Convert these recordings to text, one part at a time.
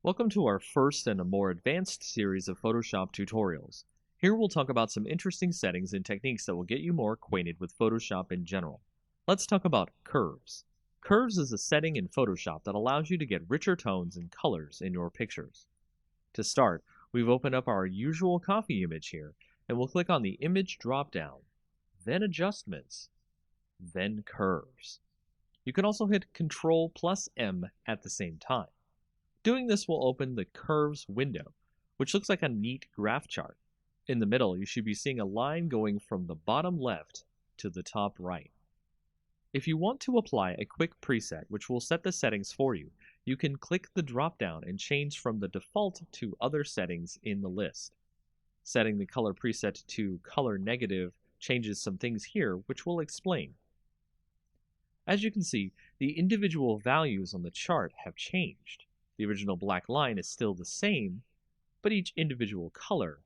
Welcome to our first and a more advanced series of Photoshop tutorials. Here we'll talk about some interesting settings and techniques that will get you more acquainted with Photoshop in general. Let's talk about curves. Curves is a setting in Photoshop that allows you to get richer tones and colors in your pictures. To start, we've opened up our usual coffee image here, and we'll click on the Image drop-down, then Adjustments, then Curves. You can also hit Ctrl+M at the same time. Doing this will open the Curves window, which looks like a neat graph chart. In the middle, you should be seeing a line going from the bottom left to the top right. If you want to apply a quick preset which will set the settings for you, you can click the drop-down and change from the default to other settings in the list. Setting the color preset to color negative changes some things here, which we'll explain. As you can see, the individual values on the chart have changed. The original black line is still the same, but each individual color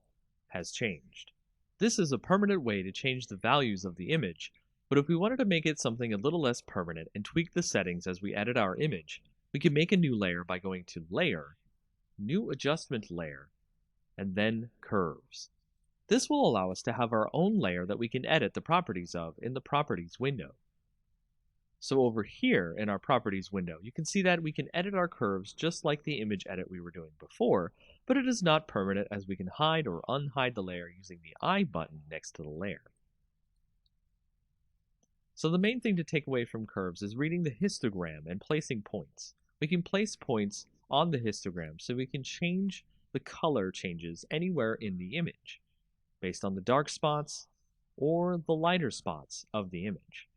has changed. This is a permanent way to change the values of the image, but if we wanted to make it something a little less permanent and tweak the settings as we edit our image, we can make a new layer by going to Layer, New Adjustment Layer, and then Curves. This will allow us to have our own layer that we can edit the properties of in the Properties window. So over here in our Properties window, you can see that we can edit our curves just like the image edit we were doing before, but it is not permanent as we can hide or unhide the layer using the I button next to the layer. So the main thing to take away from curves is reading the histogram and placing points. We can place points on the histogram so we can change the color changes anywhere in the image, based on the dark spots or the lighter spots of the image.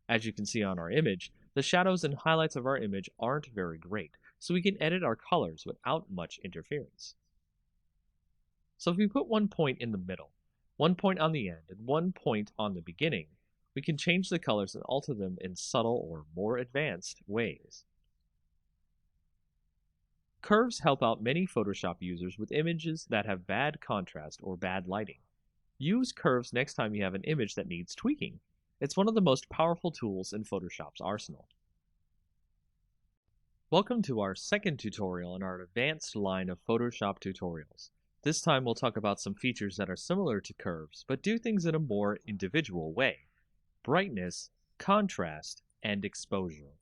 As you can see on our image, the shadows and highlights of our image aren't very great, so we can edit our colors without much interference. So if we put one point in the middle, one point on the end, and one point on the beginning, we can change the colors and alter them in subtle or more advanced ways. Curves help out many Photoshop users with images that have bad contrast or bad lighting. Use curves next time you have an image that needs tweaking. It's one of the most powerful tools in Photoshop's arsenal. Welcome to our second tutorial in our advanced line of Photoshop tutorials. This time we'll talk about some features that are similar to curves, but do things in a more individual way. Brightness, contrast, and exposure.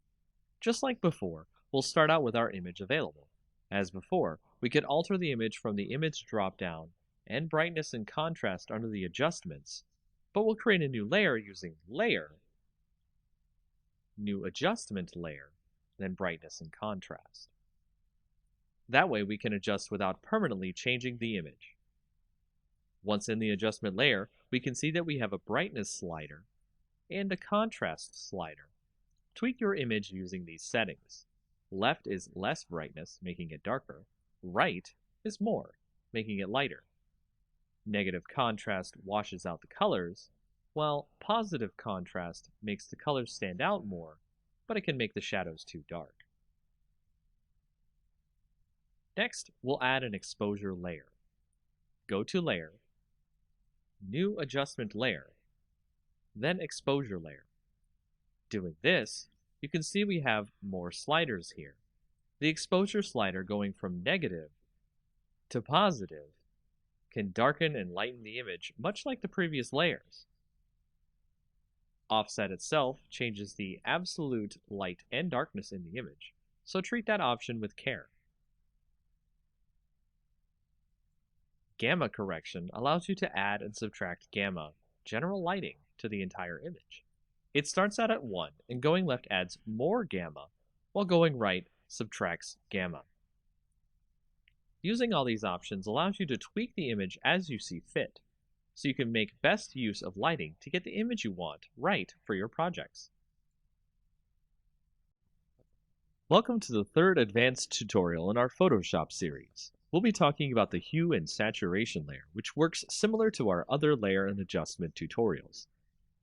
Just like before, we'll start out with our image available. As before, we could alter the image from the Image drop-down and brightness and contrast under the adjustments, but we'll create a new layer using Layer, New Adjustment Layer, then Brightness and Contrast. That way we can adjust without permanently changing the image. Once in the adjustment layer, we can see that we have a brightness slider and a contrast slider. Tweak your image using these settings. Left is less brightness, making it darker. Right is more, making it lighter. Negative contrast washes out the colors, while positive contrast makes the colors stand out more, but it can make the shadows too dark. Next, we'll add an exposure layer. Go to Layer, New Adjustment Layer, then Exposure Layer. Doing this, you can see we have more sliders here. The exposure slider going from negative to positive can darken and lighten the image much like the previous layers. Offset itself changes the absolute light and darkness in the image, so treat that option with care. Gamma correction allows you to add and subtract gamma, general lighting, to the entire image. It starts out at 1, and going left adds more gamma, while going right subtracts gamma. Using all these options allows you to tweak the image as you see fit, so you can make best use of lighting to get the image you want right for your projects. Welcome to the third advanced tutorial in our Photoshop series. We'll be talking about the hue and saturation layer, which works similar to our other layer and adjustment tutorials.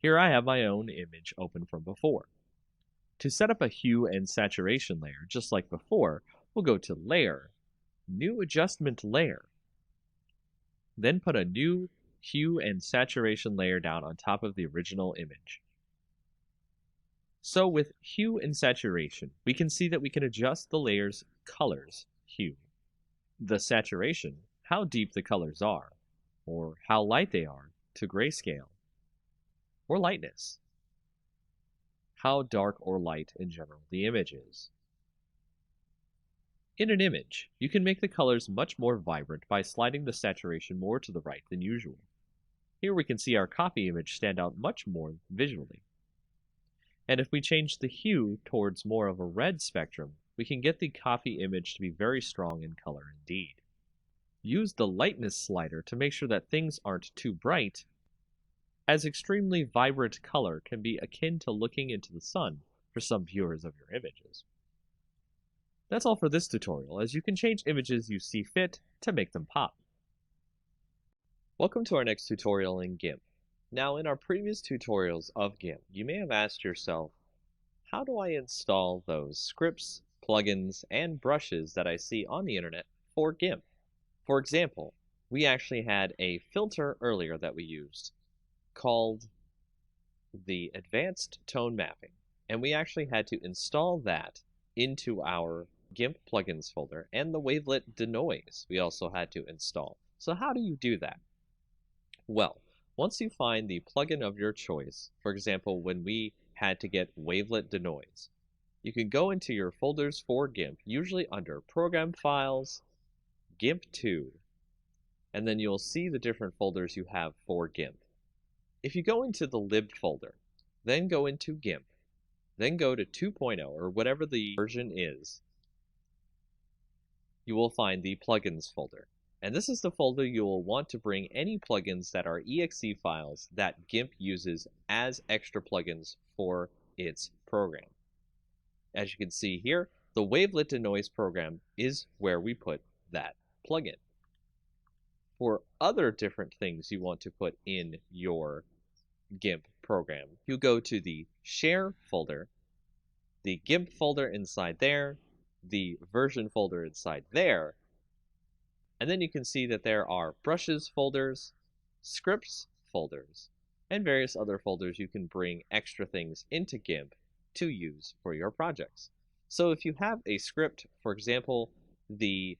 Here I have my own image open from before. To set up a hue and saturation layer, just like before, we'll go to Layer, New Adjustment Layer, then put a new hue and saturation layer down on top of the original image. So with hue and saturation, we can see that we can adjust the layer's color's hue. The saturation, how deep the colors are, or how light they are, to grayscale, or lightness, how dark or light in general the image is. In an image, you can make the colors much more vibrant by sliding the saturation more to the right than usual. Here we can see our copy image stand out much more visually. And if we change the hue towards more of a red spectrum, we can get the copy image to be very strong in color indeed. Use the lightness slider to make sure that things aren't too bright, as extremely vibrant color can be akin to looking into the sun for some viewers of your images. That's all for this tutorial, as you can change images you see fit to make them pop. Welcome to our next tutorial in GIMP. Now, in our previous tutorials of GIMP, you may have asked yourself, how do I install those scripts, plugins, and brushes that I see on the internet for GIMP? For example, we actually had a filter earlier that we used called the Advanced Tone Mapping, and we actually had to install that into our GIMP plugins folder, and the wavelet denoise we also had to install. So how do you do that? Well, once you find the plugin of your choice, for example, when we had to get wavelet denoise, you can go into your folders for GIMP, usually under Program Files, GIMP2, and then you'll see the different folders you have for GIMP. If you go into the lib folder, then go into GIMP, then go to 2.0 or whatever the version is, you will find the plugins folder. And this is the folder you will want to bring any plugins that are exe files that GIMP uses as extra plugins for its program. As you can see here, the wavelet denoise program is where we put that plugin. For other different things you want to put in your GIMP program, you go to the share folder, the GIMP folder inside there, the version folder inside there, and then you can see that there are brushes folders, scripts folders, and various other folders you can bring extra things into GIMP to use for your projects. So if you have a script, for example, the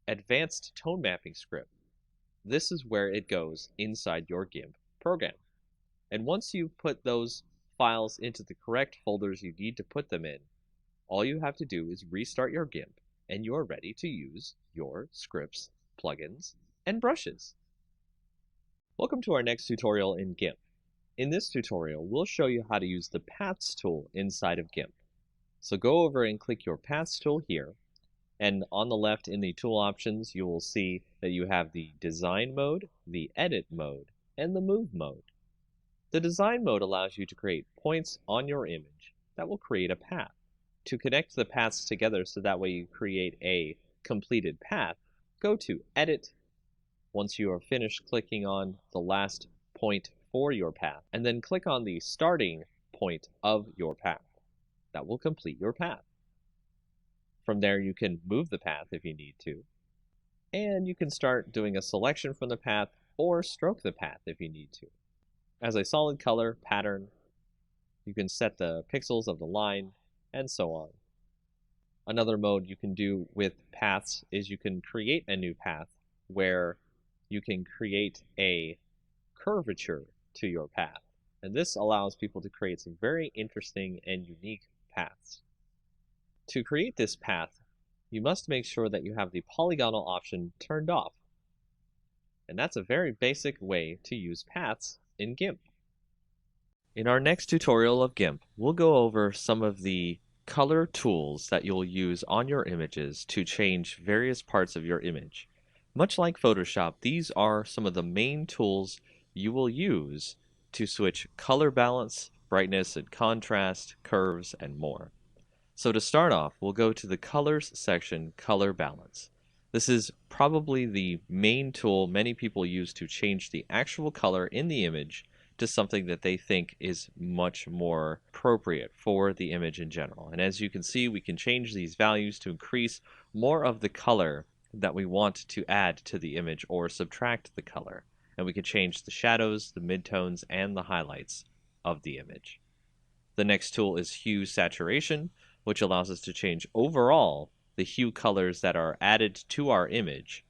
Advanced Tone Mapping script, this is where it goes inside your GIMP program. And once you put those files into the correct folders you need to put them in, all you have to do is restart your GIMP, and you're ready to use your scripts, plugins, and brushes. Welcome to our next tutorial in GIMP. In this tutorial, we'll show you how to use the Paths tool inside of GIMP. So go over and click your Paths tool here, and on the left in the tool options, you will see that you have the Design mode, the Edit mode, and the Move mode. The Design mode allows you to create points on your image that will create a path. To connect the paths together so that way you create a completed path, go to Edit once you are finished clicking on the last point for your path, and then click on the starting point of your path. That will complete your path. From there you can move the path if you need to, and you can start doing a selection from the path or stroke the path if you need to. As a solid color pattern, you can set the pixels of the line, and so on. Another mode you can do with paths is you can create a new path where you can create a curvature to your path. And this allows people to create some very interesting and unique paths. To create this path, you must make sure that you have the polygonal option turned off. And that's a very basic way to use paths in GIMP. In our next tutorial of GIMP, we'll go over some of the color tools that you'll use on your images to change various parts of your image. Much like Photoshop, these are some of the main tools you will use to switch color balance, brightness and contrast, curves, and more. So to start off, we'll go to the Colors section, Color Balance. This is probably the main tool many people use to change the actual color in the image to something that they think is much more appropriate for the image in general. And as you can see, we can change these values to increase more of the color that we want to add to the image or subtract the color. And we can change the shadows, the midtones, and the highlights of the image. The next tool is Hue Saturation, which allows us to change overall the hue colors that are added to our image.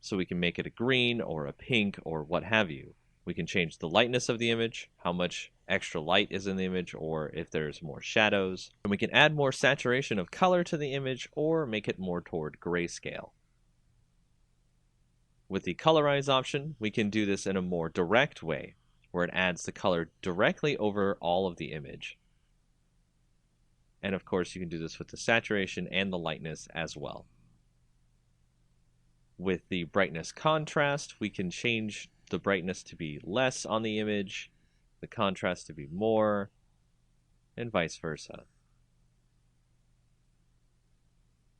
So we can make it a green or a pink or what have you. We can change the lightness of the image, how much extra light is in the image, or if there's more shadows. And we can add more saturation of color to the image or make it more toward grayscale. With the colorize option, we can do this in a more direct way, where it adds the color directly over all of the image. And of course, you can do this with the saturation and the lightness as well. With the brightness contrast, we can change the brightness to be less on the image, the contrast to be more, and vice versa.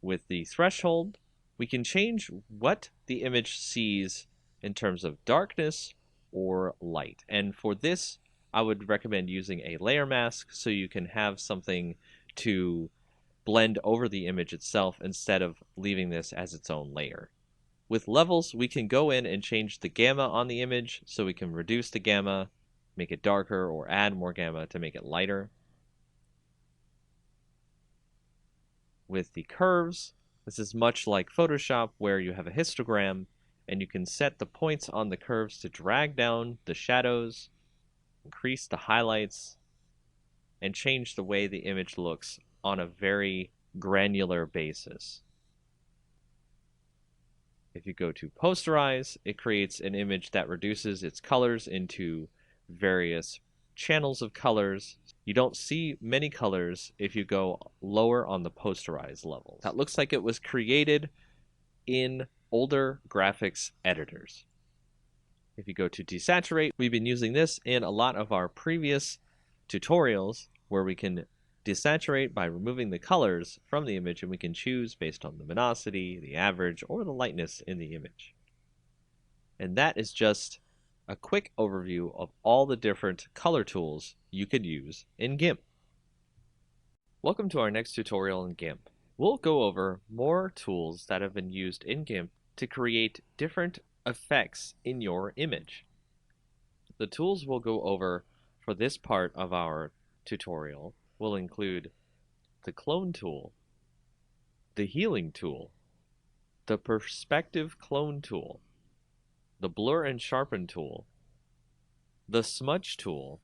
With the threshold, we can change what the image sees in terms of darkness or light. And for this, I would recommend using a layer mask so you can have something to blend over the image itself instead of leaving this as its own layer. With levels, we can go in and change the gamma on the image, so we can reduce the gamma, make it darker, or add more gamma to make it lighter. With the curves, this is much like Photoshop, where you have a histogram, and you can set the points on the curves to drag down the shadows, increase the highlights, and change the way the image looks on a very granular basis. If you go to posterize, it creates an image that reduces its colors into various channels of colors. You don't see many colors if you go lower on the posterize level. That looks like it was created in older graphics editors. If you go to desaturate, we've been using this in a lot of our previous tutorials where we can desaturate by removing the colors from the image, and we can choose based on the luminosity, the average, or the lightness in the image. And that is just a quick overview of all the different color tools you could use in GIMP. Welcome to our next tutorial in GIMP. We'll go over more tools that have been used in GIMP to create different effects in your image. The tools we'll go over for this part of our tutorial will include the clone tool, the healing tool, the perspective clone tool, the blur and sharpen tool, the smudge tool,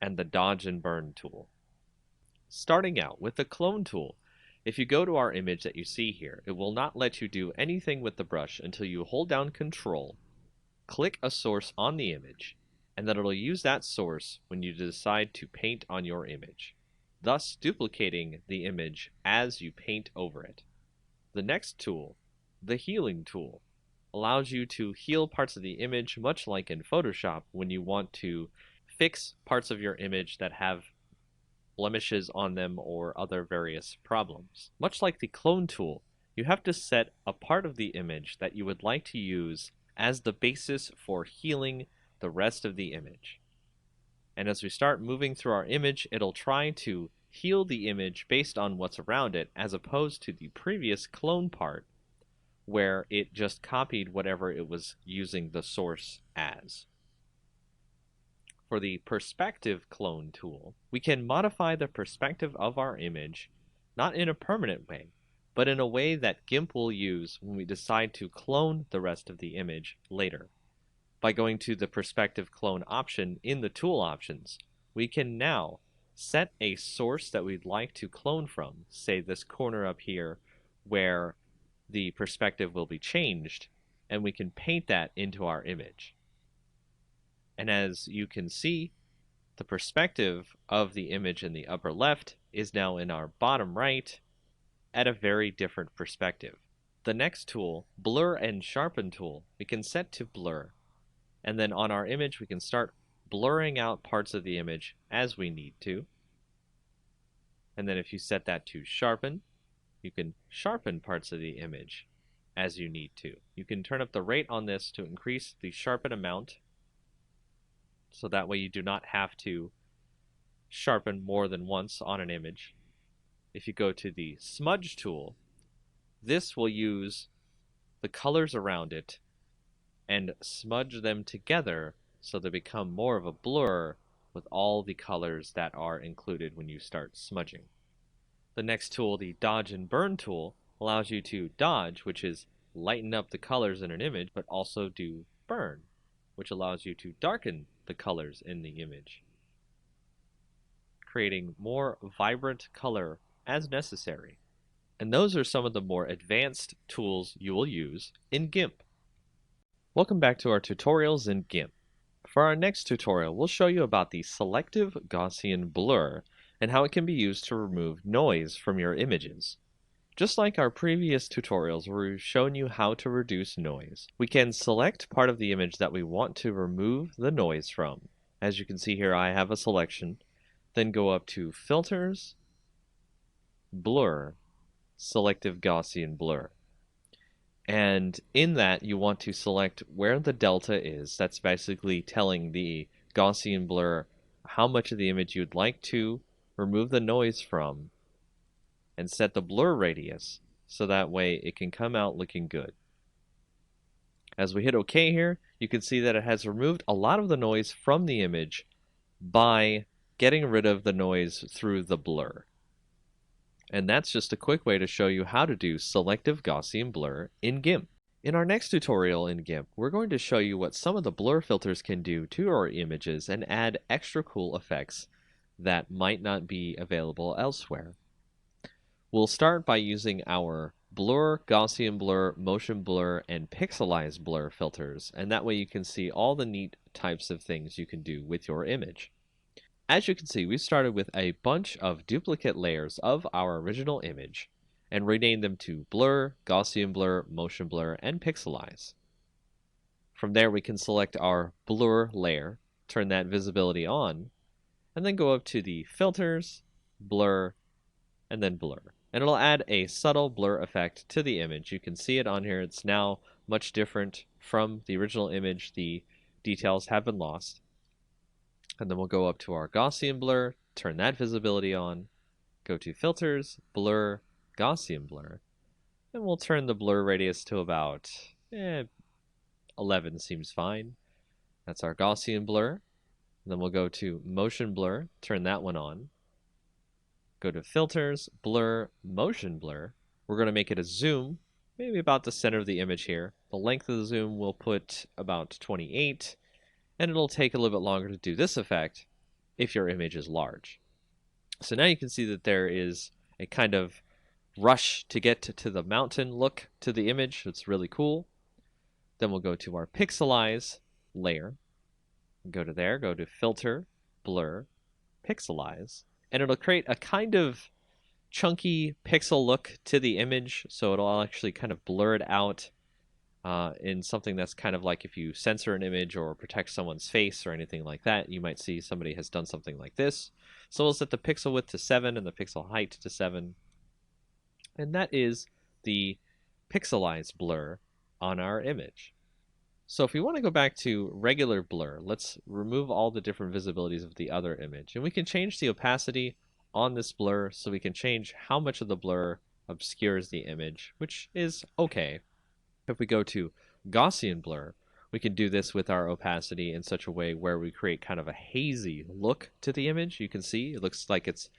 and the dodge and burn tool. Starting out with the clone tool, if you go to our image that you see here, it will not let you do anything with the brush until you hold down Control, click a source on the image, and then it'll use that source when you decide to paint on your image, thus duplicating the image as you paint over it. The next tool, the healing tool, allows you to heal parts of the image much like in Photoshop when you want to fix parts of your image that have blemishes on them or other various problems. Much like the clone tool, you have to set a part of the image that you would like to use as the basis for healing the rest of the image. And as we start moving through our image, it'll try to heal the image based on what's around it, as opposed to the previous clone part, where it just copied whatever it was using the source as. For the perspective clone tool, we can modify the perspective of our image, not in a permanent way, but in a way that GIMP will use when we decide to clone the rest of the image later. By going to the perspective clone option in the tool options, we can now set a source that we'd like to clone from, say this corner up here where the perspective will be changed, and we can paint that into our image. And as you can see, the perspective of the image in the upper left is now in our bottom right at a very different perspective. The next tool, blur and sharpen tool, we can set to blur. And then on our image, we can start blurring out parts of the image as we need to. And then if you set that to sharpen, you can sharpen parts of the image as you need to. You can turn up the rate on this to increase the sharpen amount, so that way you do not have to sharpen more than once on an image. If you go to the smudge tool, this will use the colors around it and smudge them together so they become more of a blur with all the colors that are included when you start smudging. The next tool, the dodge and burn tool, allows you to dodge, which is lighten up the colors in an image, but also do burn, which allows you to darken the colors in the image, creating more vibrant color as necessary. And those are some of the more advanced tools you will use in GIMP. Welcome back to our tutorials in GIMP. For our next tutorial, we'll show you about the selective Gaussian blur and how it can be used to remove noise from your images. Just like our previous tutorials where we've shown you how to reduce noise, we can select part of the image that we want to remove the noise from. As you can see here, I have a selection. Then go up to Filters, Blur, Selective Gaussian Blur. And in that, you want to select where the delta is. That's basically telling the Gaussian blur how much of the image you'd like to remove the noise from, and set the blur radius so that way it can come out looking good. As we hit OK here, you can see that it has removed a lot of the noise from the image by getting rid of the noise through the blur. And that's just a quick way to show you how to do selective Gaussian blur in GIMP. In our next tutorial in GIMP, we're going to show you what some of the blur filters can do to our images and add extra cool effects that might not be available elsewhere. We'll start by using our blur, Gaussian blur, motion blur, and pixelize blur filters, and that way you can see all the neat types of things you can do with your image. As you can see, we started with a bunch of duplicate layers of our original image and renamed them to blur, Gaussian blur, motion blur, and pixelize. From there, we can select our blur layer, turn that visibility on, and then go up to the filters, blur, and then blur. And it'll add a subtle blur effect to the image. You can see it on here. It's now much different from the original image. The details have been lost. And then we'll go up to our Gaussian blur, turn that visibility on, go to filters, blur, Gaussian blur, and we'll turn the blur radius to about 11 seems fine. That's our Gaussian blur. And then we'll go to motion blur, turn that one on. Go to filters, blur, motion blur. We're going to make it a zoom, maybe about the center of the image here. The length of the zoom we'll put about 28, and it'll take a little bit longer to do this effect if your image is large. So now you can see that there is a kind of rush to get to the mountain look to the image. It's really cool. Then we'll go to our pixelize layer. Go to there, go to filter, blur, pixelize, and it'll create a kind of chunky pixel look to the image, so it'll actually kind of blur it out in something that's kind of like if you censor an image or protect someone's face or anything like that, you might see somebody has done something like this. So we'll set the pixel width to 7 and the pixel height to 7. And that is the pixelized blur on our image. So if we want to go back to regular blur, let's remove all the different visibilities of the other image. And we can change the opacity on this blur, so we can change how much of the blur obscures the image, which is okay. If we go to Gaussian blur, we can do this with our opacity in such a way where we create kind of a hazy look to the image. You can see it looks like it's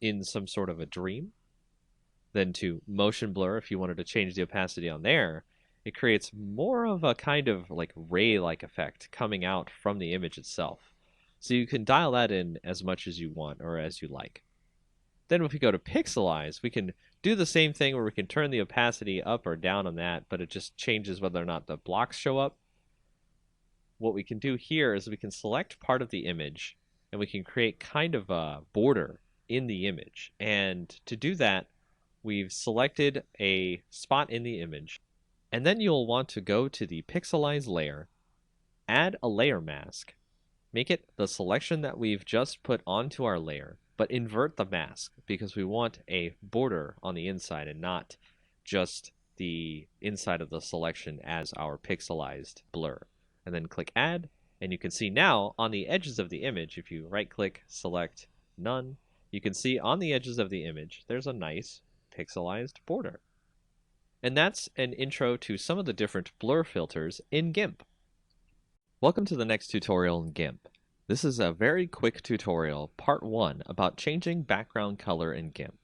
in some sort of a dream. Then to motion blur, if you wanted to change the opacity on there, it creates more of a kind of like ray-like effect coming out from the image itself. So you can dial that in as much as you want or as you like. Then if we go to pixelize, we can do the same thing where we can turn the opacity up or down on that, but it just changes whether or not the blocks show up. What we can do here is we can select part of the image and we can create kind of a border in the image. And to do that, we've selected a spot in the image. And then you'll want to go to the pixelize layer, add a layer mask, make it the selection that we've just put onto our layer, but invert the mask because we want a border on the inside and not just the inside of the selection as our pixelized blur. And then click add, and you can see now on the edges of the image, if you right click, select none, you can see on the edges of the image there's a nice pixelized border. And that's an intro to some of the different blur filters in GIMP. Welcome to the next tutorial in GIMP. This is a very quick tutorial, part 1, about changing background color in GIMP.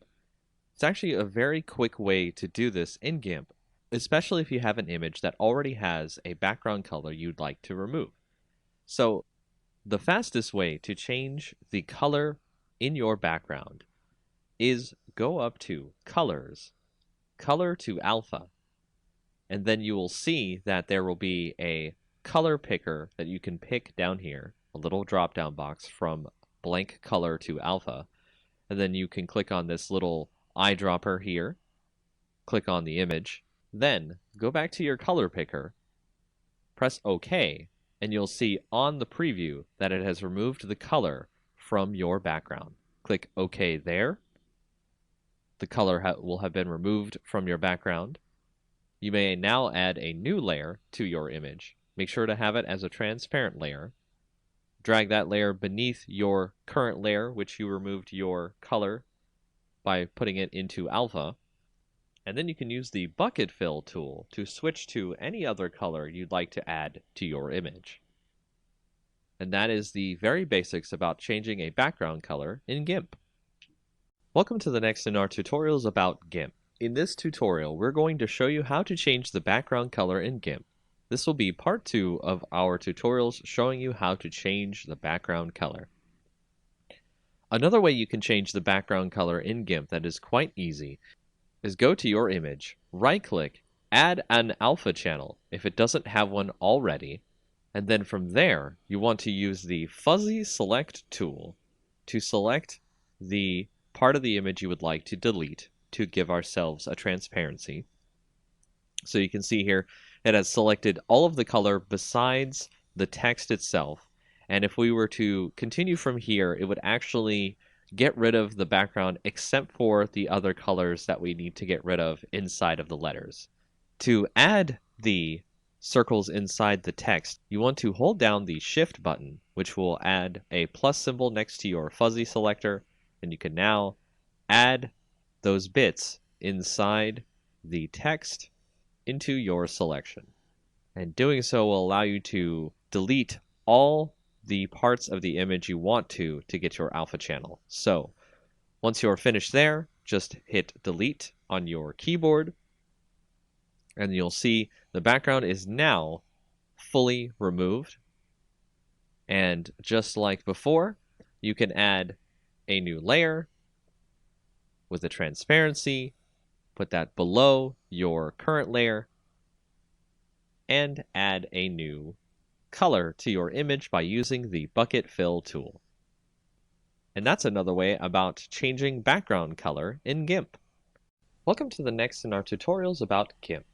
It's actually a very quick way to do this in GIMP, especially if you have an image that already has a background color you'd like to remove. So the fastest way to change the color in your background is go up to Colors, Color to Alpha, and then you will see that there will be a color picker that you can pick down here, a little drop down box from blank color to alpha, and then you can click on this little eyedropper here, click on the image, then go back to your color picker, press OK, and you'll see on the preview that it has removed the color from your background. Click OK there. The color will have been removed from your background. You may now add a new layer to your image. Make sure to have it as a transparent layer. Drag that layer beneath your current layer, which you removed your color by putting it into alpha. And then you can use the bucket fill tool to switch to any other color you'd like to add to your image. And that is the very basics about changing a background color in GIMP. Welcome to the next in our tutorials about GIMP. In this tutorial, we're going to show you how to change the background color in GIMP. This will be part 2 of our tutorials showing you how to change the background color. Another way you can change the background color in GIMP that is quite easy is go to your image, right-click, add an alpha channel if it doesn't have one already, and then from there, you want to use the Fuzzy Select tool to select the part of the image you would like to delete to give ourselves a transparency. So you can see here it has selected all of the color besides the text itself, and if we were to continue from here, it would actually get rid of the background except for the other colors that we need to get rid of inside of the letters. To add the circles inside the text, you want to hold down the Shift button, which will add a plus symbol next to your fuzzy selector, and you can now add those bits inside the text into your selection. And doing so will allow you to delete all the parts of the image you want to get your alpha channel. So once you're finished there, just hit delete on your keyboard, and you'll see the background is now fully removed. And just like before, you can add a new layer with a transparency, put that below your current layer, and add a new color to your image by using the bucket fill tool. And that's another way about changing background color in GIMP. Welcome to the next in our tutorials about GIMP.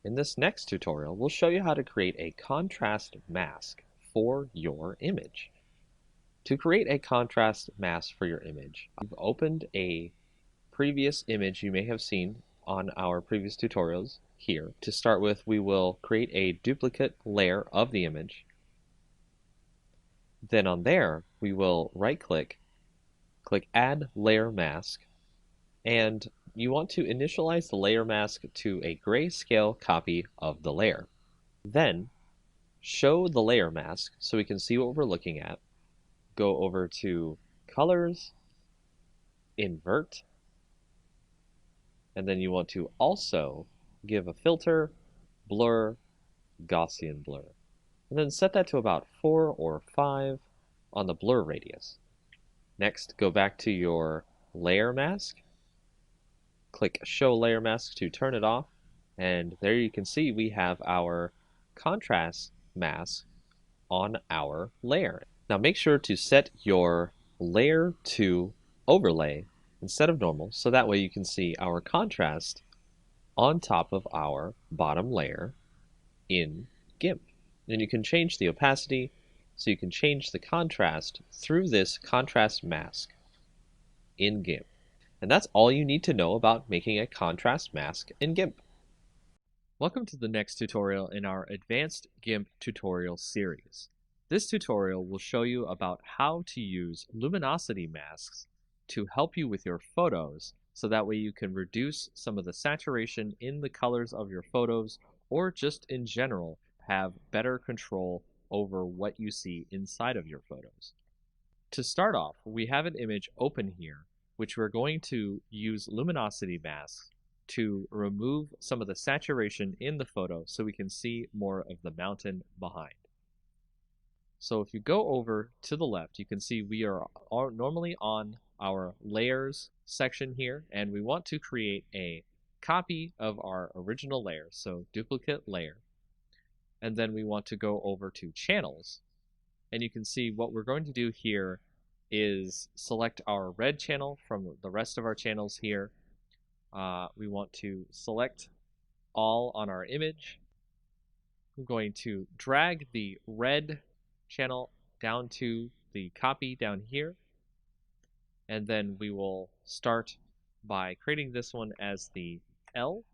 In this next tutorial, we'll show you how to create a contrast mask for your image. To create a contrast mask for your image, you've opened a previous image you may have seen on our previous tutorials here. To start with, we will create a duplicate layer of the image. Then on there, we will right-click, click Add Layer Mask, and you want to initialize the layer mask to a grayscale copy of the layer. Then, show the layer mask so we can see what we're looking at. Go over to Colors, Invert, and then you want to also give a filter, blur, Gaussian blur. And then set that to about 4 or 5 on the blur radius. Next, go back to your layer mask, click Show Layer Mask to turn it off, and there you can see we have our contrast mask on our layer. Now make sure to set your layer to overlay instead of normal, so that way you can see our contrast on top of our bottom layer in GIMP. And you can change the opacity, so you can change the contrast through this contrast mask in GIMP. And that's all you need to know about making a contrast mask in GIMP. Welcome to the next tutorial in our Advanced GIMP tutorial series. This tutorial will show you about how to use luminosity masks to help you with your photos, so that way you can reduce some of the saturation in the colors of your photos, or just in general have better control over what you see inside of your photos. To start off, we have an image open here which we're going to use luminosity masks to remove some of the saturation in the photo so we can see more of the mountain behind. So if you go over to the left, you can see we are normally on our layers section here, and we want to create a copy of our original layer, so duplicate layer. And then we want to go over to channels, and you can see what we're going to do here is select our red channel from the rest of our channels here. We want to select all on our image. I'm going to drag the red channel down to the copy down here, and then we will start by creating this one as the L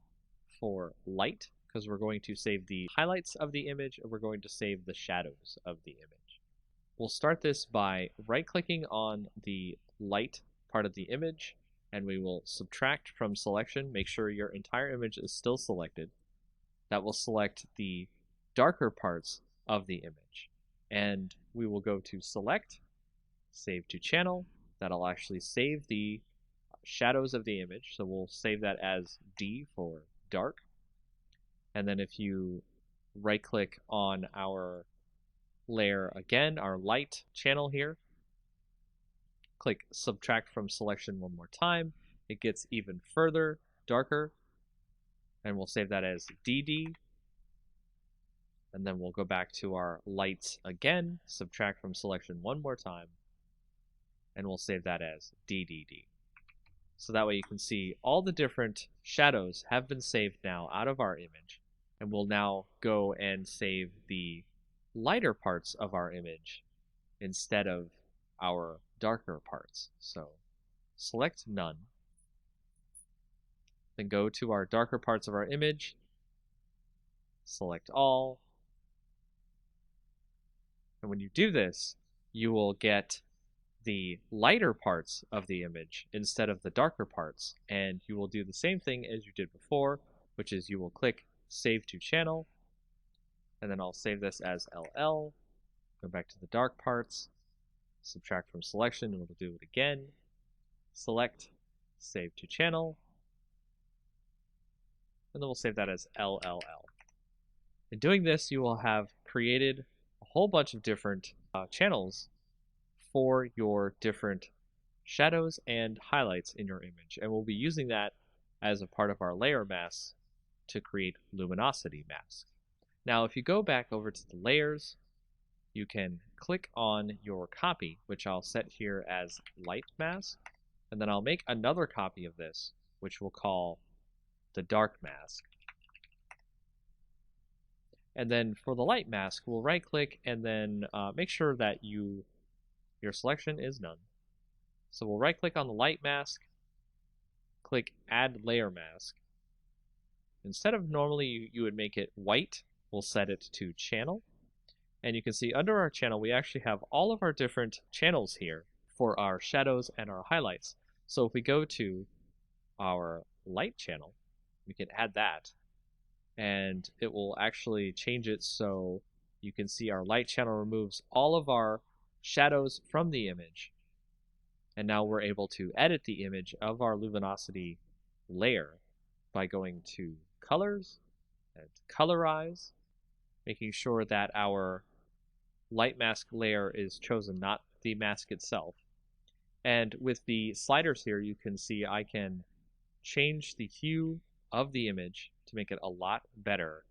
for light, because we're going to save the highlights of the image and we're going to save the shadows of the image. We'll start this by right-clicking on the light part of the image, and we will subtract from selection. Make sure your entire image is still selected. That will select the darker parts of the image. And we will go to select, save to channel. That'll actually save the shadows of the image. So we'll save that as D for dark. And then if you right click on our layer again, our light channel here, click subtract from selection one more time, it gets even further darker, and we'll save that as DD. And then we'll go back to our lights again, subtract from selection one more time, and we'll save that as DDD. So that way you can see all the different shadows have been saved now out of our image, and we'll now go and save the lighter parts of our image instead of our darker parts. So select none, then go to our darker parts of our image, select all, and when you do this, you will get the lighter parts of the image instead of the darker parts, and you will do the same thing as you did before, which is you will click Save to Channel, and then I'll save this as LL, go back to the dark parts, subtract from selection, and we'll do it again, select, Save to Channel, and then we'll save that as LLL. In doing this, you will have created a whole bunch of different channels for your different shadows and highlights in your image, and we'll be using that as a part of our layer masks to create luminosity masks. Now if you go back over to the layers, you can click on your copy, which I'll set here as light mask, and then I'll make another copy of this, which we'll call the dark mask. And then for the light mask, we'll right click and then make sure that your selection is none. So we'll right click on the light mask, click add layer mask. Instead of normally you would make it white, we'll set it to channel. And you can see under our channel, we actually have all of our different channels here for our shadows and our highlights. So if we go to our light channel, we can add that, and it will actually change it so you can see our light channel removes all of our shadows from the image. And now we're able to edit the image of our luminosity layer by going to colors and colorize, making sure that our light mask layer is chosen, not the mask itself. And with the sliders here, you can see I can change the hue of the image to make it a lot better,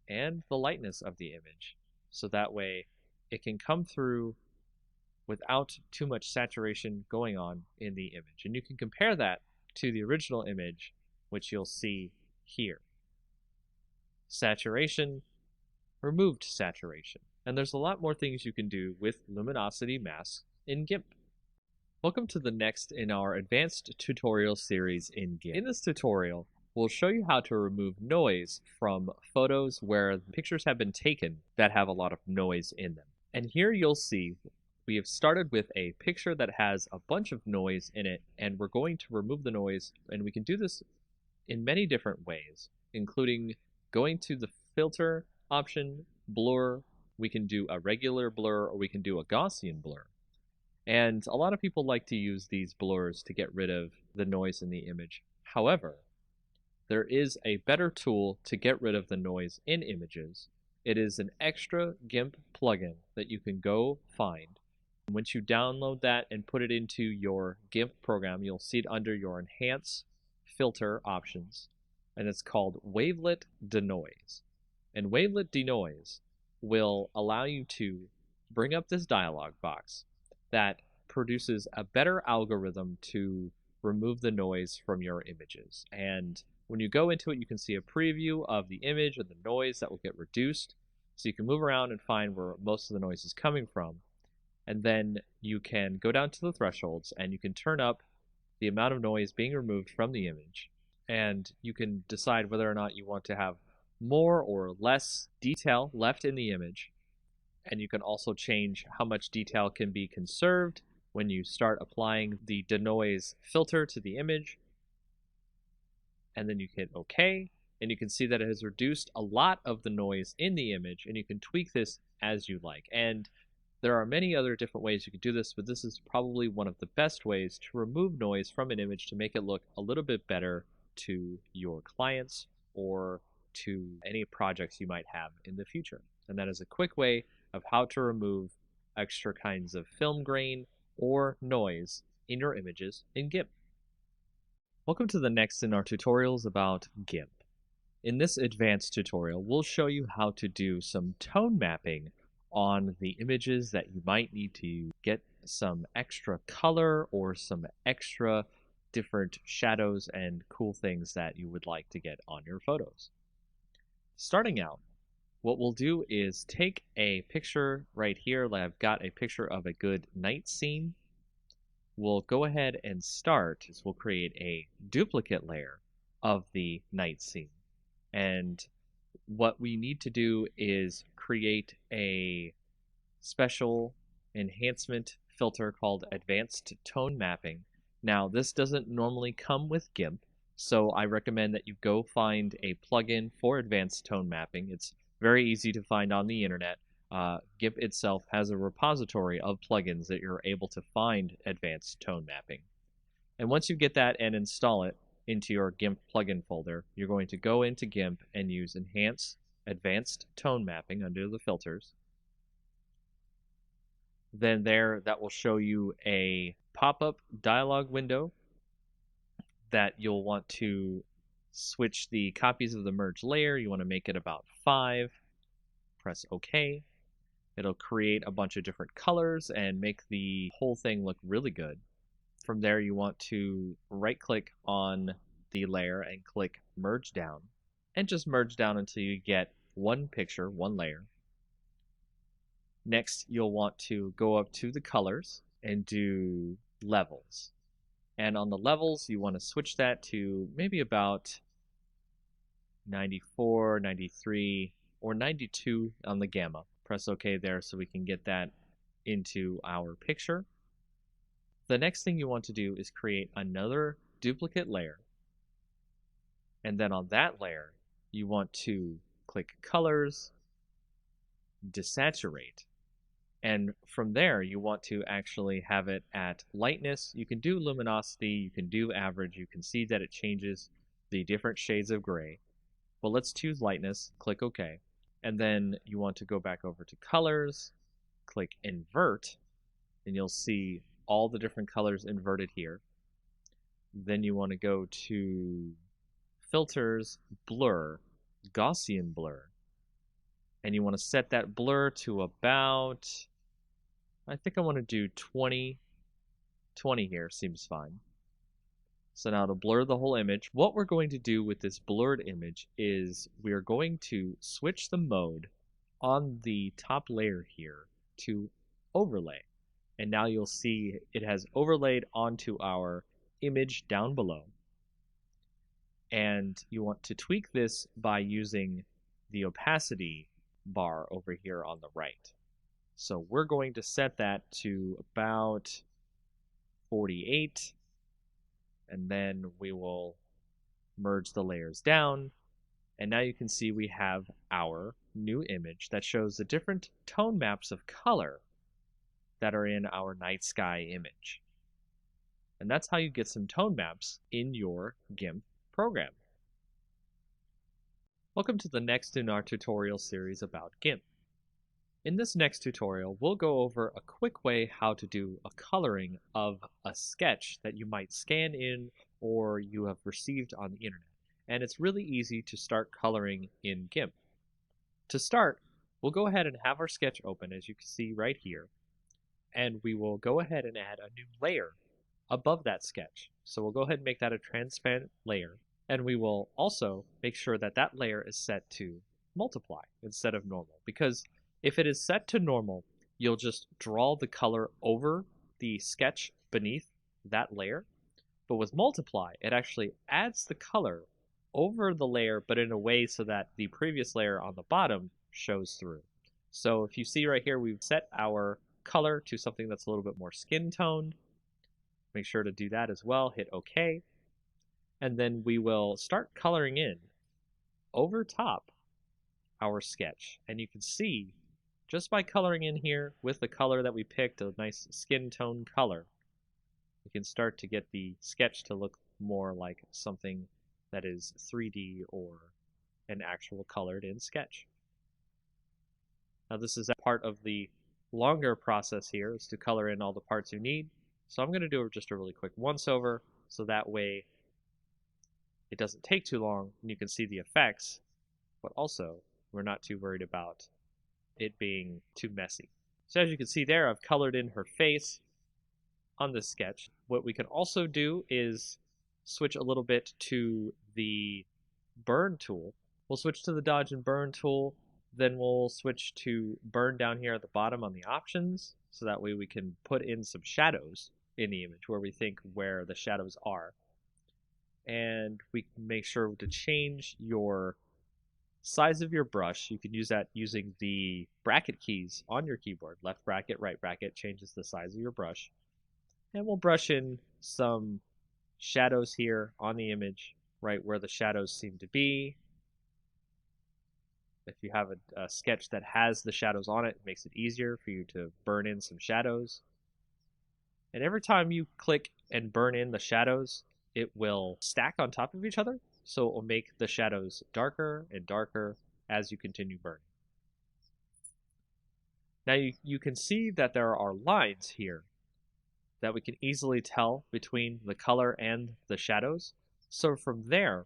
and the lightness of the image, so that way it can come through without too much saturation going on in the image. And you can compare that to the original image, which you'll see here. Saturation, removed saturation. And there's a lot more things you can do with luminosity masks in GIMP. Welcome to the next in our advanced tutorial series in GIMP. In this tutorial, we'll show you how to remove noise from photos where pictures have been taken that have a lot of noise in them. And here you'll see we have started with a picture that has a bunch of noise in it, and we're going to remove the noise, and we can do this in many different ways, including going to the filter option, blur. We can do a regular blur, or we can do a Gaussian blur. And a lot of people like to use these blurs to get rid of the noise in the image. However, there is a better tool to get rid of the noise in images. It is an extra GIMP plugin that you can go find. Once you download that and put it into your GIMP program, you'll see it under your Enhance Filter options, and it's called Wavelet Denoise. And Wavelet Denoise will allow you to bring up this dialog box that produces a better algorithm to remove the noise from your images. And when you go into it, you can see a preview of the image and the noise that will get reduced. So you can move around and find where most of the noise is coming from. And then you can go down to the thresholds and you can turn up the amount of noise being removed from the image. And you can decide whether or not you want to have more or less detail left in the image. And you can also change how much detail can be conserved when you start applying the denoise filter to the image. And then you hit OK, and you can see that it has reduced a lot of the noise in the image, and you can tweak this as you like. And there are many other different ways you can do this, but this is probably one of the best ways to remove noise from an image to make it look a little bit better to your clients or to any projects you might have in the future. And that is a quick way of how to remove extra kinds of film grain or noise in your images in GIMP. Welcome to the next in our tutorials about GIMP. In this advanced tutorial, we'll show you how to do some tone mapping on the images that you might need to get some extra color or some extra different shadows and cool things that you would like to get on your photos. Starting out, what we'll do is take a picture right here. I've got a picture of a good night scene. We'll go ahead and start is we'll create a duplicate layer of the night scene. And what we need to do is create a special enhancement filter called Advanced Tone Mapping. Now, this doesn't normally come with GIMP, so I recommend that you go find a plugin for Advanced Tone Mapping. It's very easy to find on the internet. GIMP itself has a repository of plugins that you're able to find advanced tone mapping. And once you get that and install it into your GIMP plugin folder, you're going to go into GIMP and use Enhance Advanced Tone Mapping under the filters. Then that will show you a pop-up dialog window that you'll want to switch the copies of the merge layer. You want to make it about 5. Press OK. It'll create a bunch of different colors and make the whole thing look really good. From there, you want to right-click on the layer and click Merge Down. And just merge down until you get one picture, one layer. Next, you'll want to go up to the colors and do levels. And on the levels, you want to switch that to maybe about 94, 93, or 92 on the gamma. Press OK there so we can get that into our picture. The next thing you want to do is create another duplicate layer. And then on that layer, you want to click Colors, Desaturate. And from there, you want to actually have it at lightness. You can do luminosity, you can do average. You can see that it changes the different shades of gray. But let's choose lightness, click OK. And then you want to go back over to colors, click invert, and you'll see all the different colors inverted here. Then you want to go to filters, blur, Gaussian blur. And you want to set that blur to about, I think I want to do 20. 20 here seems fine. So now to blur the whole image, what we're going to do with this blurred image is we are going to switch the mode on the top layer here to overlay. And now you'll see it has overlaid onto our image down below. And you want to tweak this by using the opacity bar over here on the right. So we're going to set that to about 48. And then we will merge the layers down. And now you can see we have our new image that shows the different tone maps of color that are in our night sky image. And that's how you get some tone maps in your GIMP program. Welcome to the next in our tutorial series about GIMP. In this next tutorial, we'll go over a quick way how to do a coloring of a sketch that you might scan in or you have received on the internet. And it's really easy to start coloring in GIMP. To start, we'll go ahead and have our sketch open, as you can see right here, and we will go ahead and add a new layer above that sketch. So we'll go ahead and make that a transparent layer, and we will also make sure that that layer is set to multiply instead of normal, because if it is set to normal, you'll just draw the color over the sketch beneath that layer. But with multiply, it actually adds the color over the layer, but in a way so that the previous layer on the bottom shows through. So if you see right here, we've set our color to something that's a little bit more skin toned. Make sure to do that as well, hit OK. And then we will start coloring in over top our sketch. And you can see just by coloring in here with the color that we picked, a nice skin tone color, we can start to get the sketch to look more like something that is 3D or an actual colored in sketch. Now this is a part of the longer process here, is to color in all the parts you need. So I'm going to do just a really quick once over, so that way it doesn't take too long and you can see the effects, but also we're not too worried about it being too messy. So as you can see there, I've colored in her face on this sketch. What we can also do is switch a little bit to the burn tool. We'll switch to the dodge and burn tool, then we'll switch to burn down here at the bottom on the options, so that way we can put in some shadows in the image where we think where the shadows are. And we can make sure to change your size of your brush. You can use that using the bracket keys on your keyboard. Left bracket, right bracket changes the size of your brush. And we'll brush in some shadows here on the image, right where the shadows seem to be. If you have a sketch that has the shadows on it, it makes it easier for you to burn in some shadows. And every time you click and burn in the shadows, it will stack on top of each other, so it will make the shadows darker and darker as you continue burning. Now you can see that there are lines here that we can easily tell between the color and the shadows. So from there,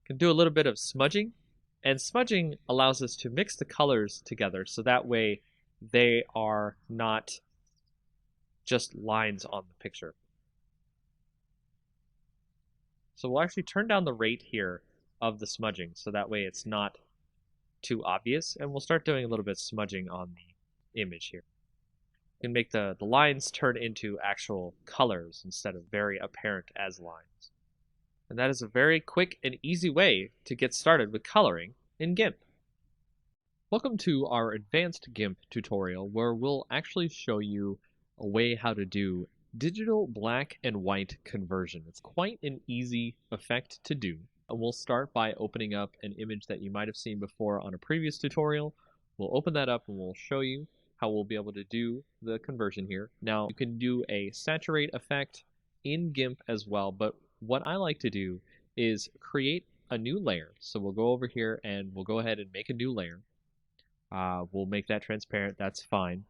we can do a little bit of smudging, and smudging allows us to mix the colors together so that way they are not just lines on the picture. So we'll actually turn down the rate here of the smudging so that way it's not too obvious, and we'll start doing a little bit of smudging on the image here. You can make the lines turn into actual colors instead of very apparent as lines. And that is a very quick and easy way to get started with coloring in GIMP. Welcome to our advanced GIMP tutorial, where we'll actually show you a way how to do digital black and white conversion. It's quite an easy effect to do. And we'll start by opening up an image that you might have seen before on a previous tutorial. We'll open that up and we'll show you how we'll be able to do the conversion here. Now, you can do a saturate effect in GIMP as well, but what I like to do is create a new layer. So we'll go over here and we'll go ahead and make a new layer. We'll make that transparent, that's fine.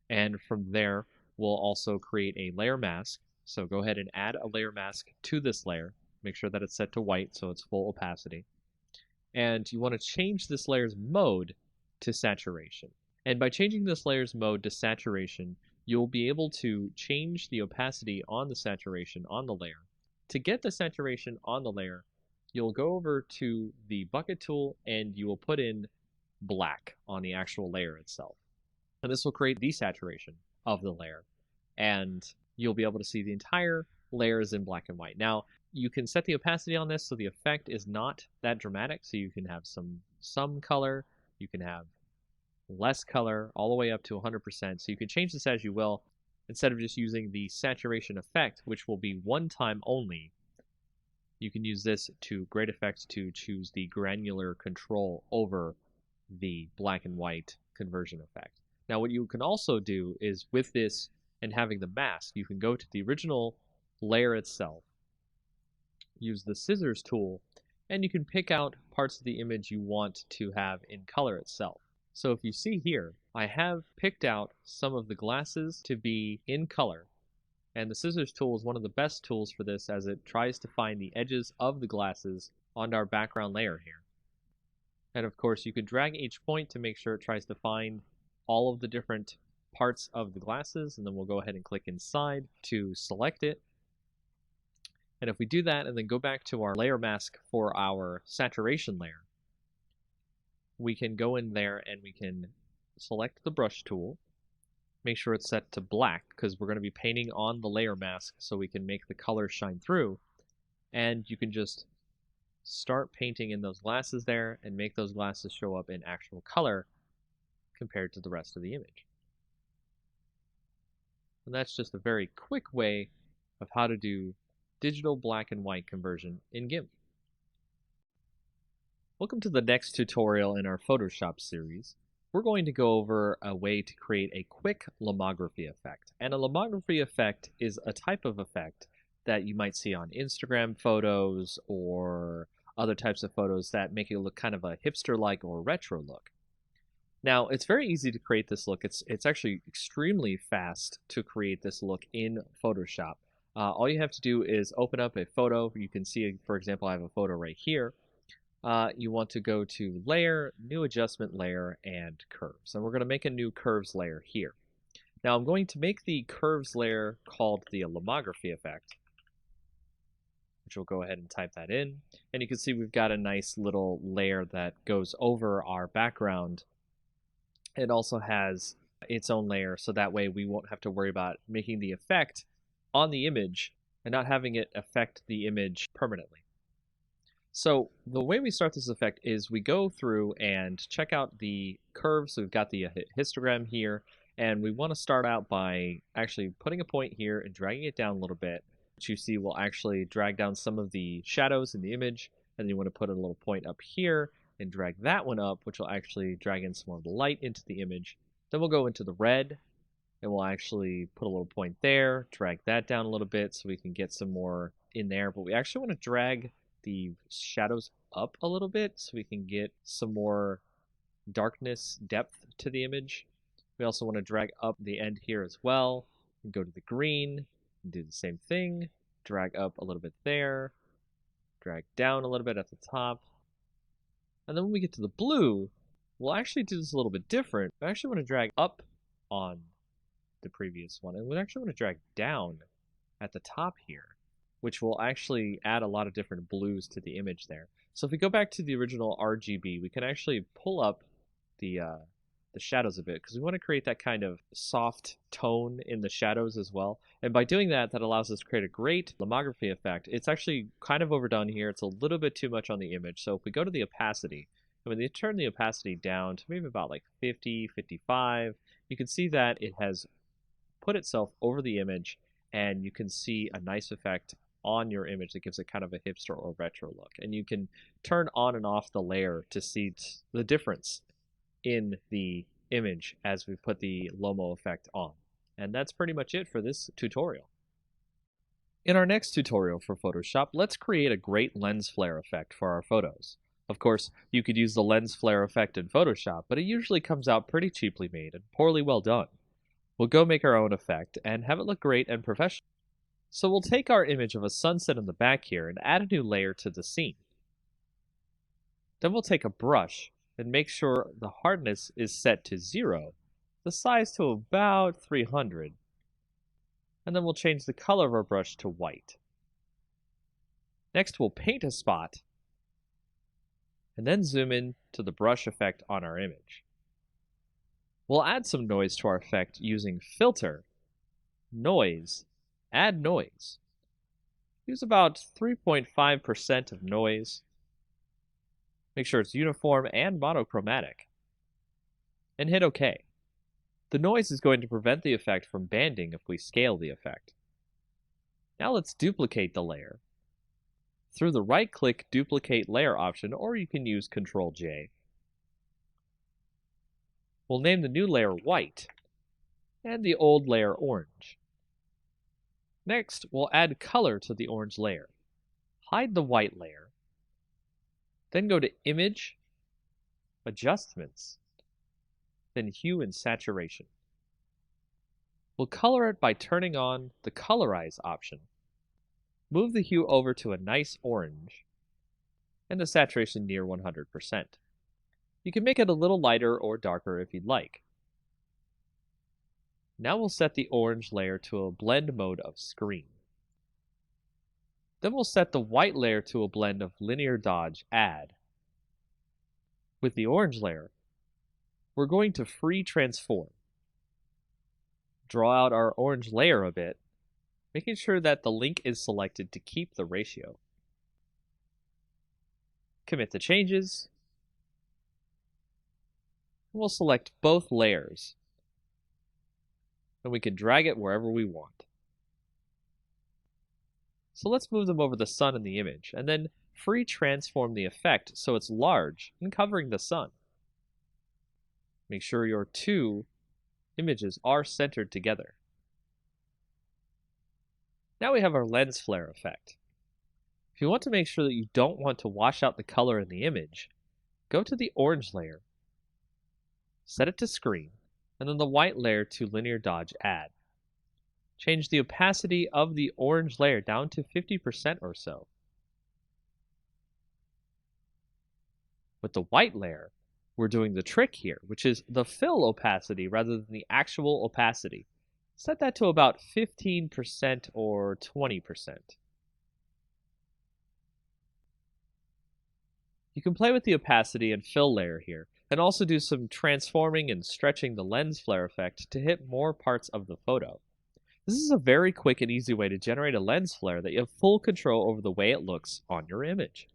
And from there, we'll also create a layer mask. So go ahead and add a layer mask to this layer. Make sure that it's set to white so it's full opacity. And you want to change this layer's mode to saturation. And by changing this layer's mode to saturation, you'll be able to change the opacity on the saturation on the layer. To get the saturation on the layer, you'll go over to the bucket tool and you will put in black on the actual layer itself. And this will create desaturation of the layer, and you'll be able to see the entire layer is in black and white. Now, you can set the opacity on this so the effect is not that dramatic, so you can have some color, you can have less color, all the way up to 100%, so you can change this as you will, instead of just using the saturation effect, which will be one time only. You can use this to great effect to choose the granular control over the black and white conversion effect. Now what you can also do is with this and having the mask, you can go to the original layer itself, use the scissors tool, and you can pick out parts of the image you want to have in color itself. So if you see here, I have picked out some of the glasses to be in color, and the scissors tool is one of the best tools for this as it tries to find the edges of the glasses on our background layer here. And of course you can drag each point to make sure it tries to find all of the different parts of the glasses, and then we'll go ahead and click inside to select it. And if we do that and then go back to our layer mask for our saturation layer, we can go in there and we can select the brush tool, make sure it's set to black because we're going to be painting on the layer mask so we can make the color shine through, and you can just start painting in those glasses there and make those glasses show up in actual color compared to the rest of the image. And that's just a very quick way of how to do digital black and white conversion in GIMP. Welcome to the next tutorial in our Photoshop series. We're going to go over a way to create a quick lomography effect. And a lomography effect is a type of effect that you might see on Instagram photos or other types of photos that make it look kind of a hipster-like or retro look. Now, it's very easy to create this look. It's actually extremely fast to create this look in Photoshop. All you have to do is open up a photo. You can see, for example, I have a photo right here. You want to go to Layer, New Adjustment Layer, and Curves. And we're going to make a new Curves layer here. Now, I'm going to make the Curves layer called the lomography effect, which we'll go ahead and type that in. And you can see we've got a nice little layer that goes over our background. It also has its own layer, so that way we won't have to worry about making the effect on the image and not having it affect the image permanently. So the way we start this effect is we go through and check out the curves. So we've got the histogram here, and we want to start out by actually putting a point here and dragging it down a little bit, which you see will actually drag down some of the shadows in the image. And then you want to put a little point up here and drag that one up, which will actually drag in some more of the light into the image. Then we'll go into the red, and we'll actually put a little point there, drag that down a little bit so we can get some more in there. But we actually want to drag the shadows up a little bit so we can get some more darkness depth to the image. We also want to drag up the end here as well and go to the green and do the same thing. Drag up a little bit there, drag down a little bit at the top. And then when we get to the blue, we'll actually do this a little bit different. I actually want to drag up on the previous one, and we actually want to drag down at the top here, which will actually add a lot of different blues to the image there. So if we go back to the original RGB, we can actually pull up the shadows a bit because we want to create that kind of soft tone in the shadows as well. And by doing that, that allows us to create a great lomography effect. It's actually kind of overdone here. It's a little bit too much on the image. So if we go to the opacity, and when you turn the opacity down to maybe about like 50, 55, you can see that it has put itself over the image, and you can see a nice effect on your image that gives it kind of a hipster or retro look. And you can turn on and off the layer to see the difference in the image as we put the Lomo effect on. And that's pretty much it for this tutorial. In our next tutorial for Photoshop, let's create a great lens flare effect for our photos. Of course, you could use the lens flare effect in Photoshop, but it usually comes out pretty cheaply made and poorly well done. We'll go make our own effect and have it look great and professional. So we'll take our image of a sunset in the back here and add a new layer to the scene. Then we'll take a brush and make sure the hardness is set to 0, the size to about 300. And then we'll change the color of our brush to white. Next we'll paint a spot and then zoom in to the brush effect on our image. We'll add some noise to our effect using Filter, Noise, Add Noise. Use about 3.5% of noise. Make sure it's uniform and monochromatic. And hit OK. The noise is going to prevent the effect from banding if we scale the effect. Now let's duplicate the layer. Through the right-click Duplicate Layer option, or you can use Ctrl-J. We'll name the new layer white and the old layer orange. Next, we'll add color to the orange layer. Hide the white layer. Then go to Image, Adjustments, then Hue and Saturation. We'll color it by turning on the Colorize option. Move the hue over to a nice orange and the saturation near 100%. You can make it a little lighter or darker if you'd like. Now we'll set the orange layer to a blend mode of screen. Then we'll set the white layer to a blend of linear dodge add. With the orange layer, we're going to free transform. Draw out our orange layer a bit, making sure that the link is selected to keep the ratio. Commit the changes. We'll select both layers, and we can drag it wherever we want. So let's move them over the sun in the image, and then free transform the effect so it's large and covering the sun. Make sure your two images are centered together. Now we have our lens flare effect. If you want to make sure that you don't want to wash out the color in the image, go to the orange layer, set it to screen, and then the white layer to linear dodge add. Change the opacity of the orange layer down to 50% or so. With the white layer, we're doing the trick here, which is the fill opacity rather than the actual opacity. Set that to about 15% or 20%. You can play with the opacity and fill layer here, and also do some transforming and stretching the lens flare effect to hit more parts of the photo. This is a very quick and easy way to generate a lens flare that you have full control over the way it looks on your image.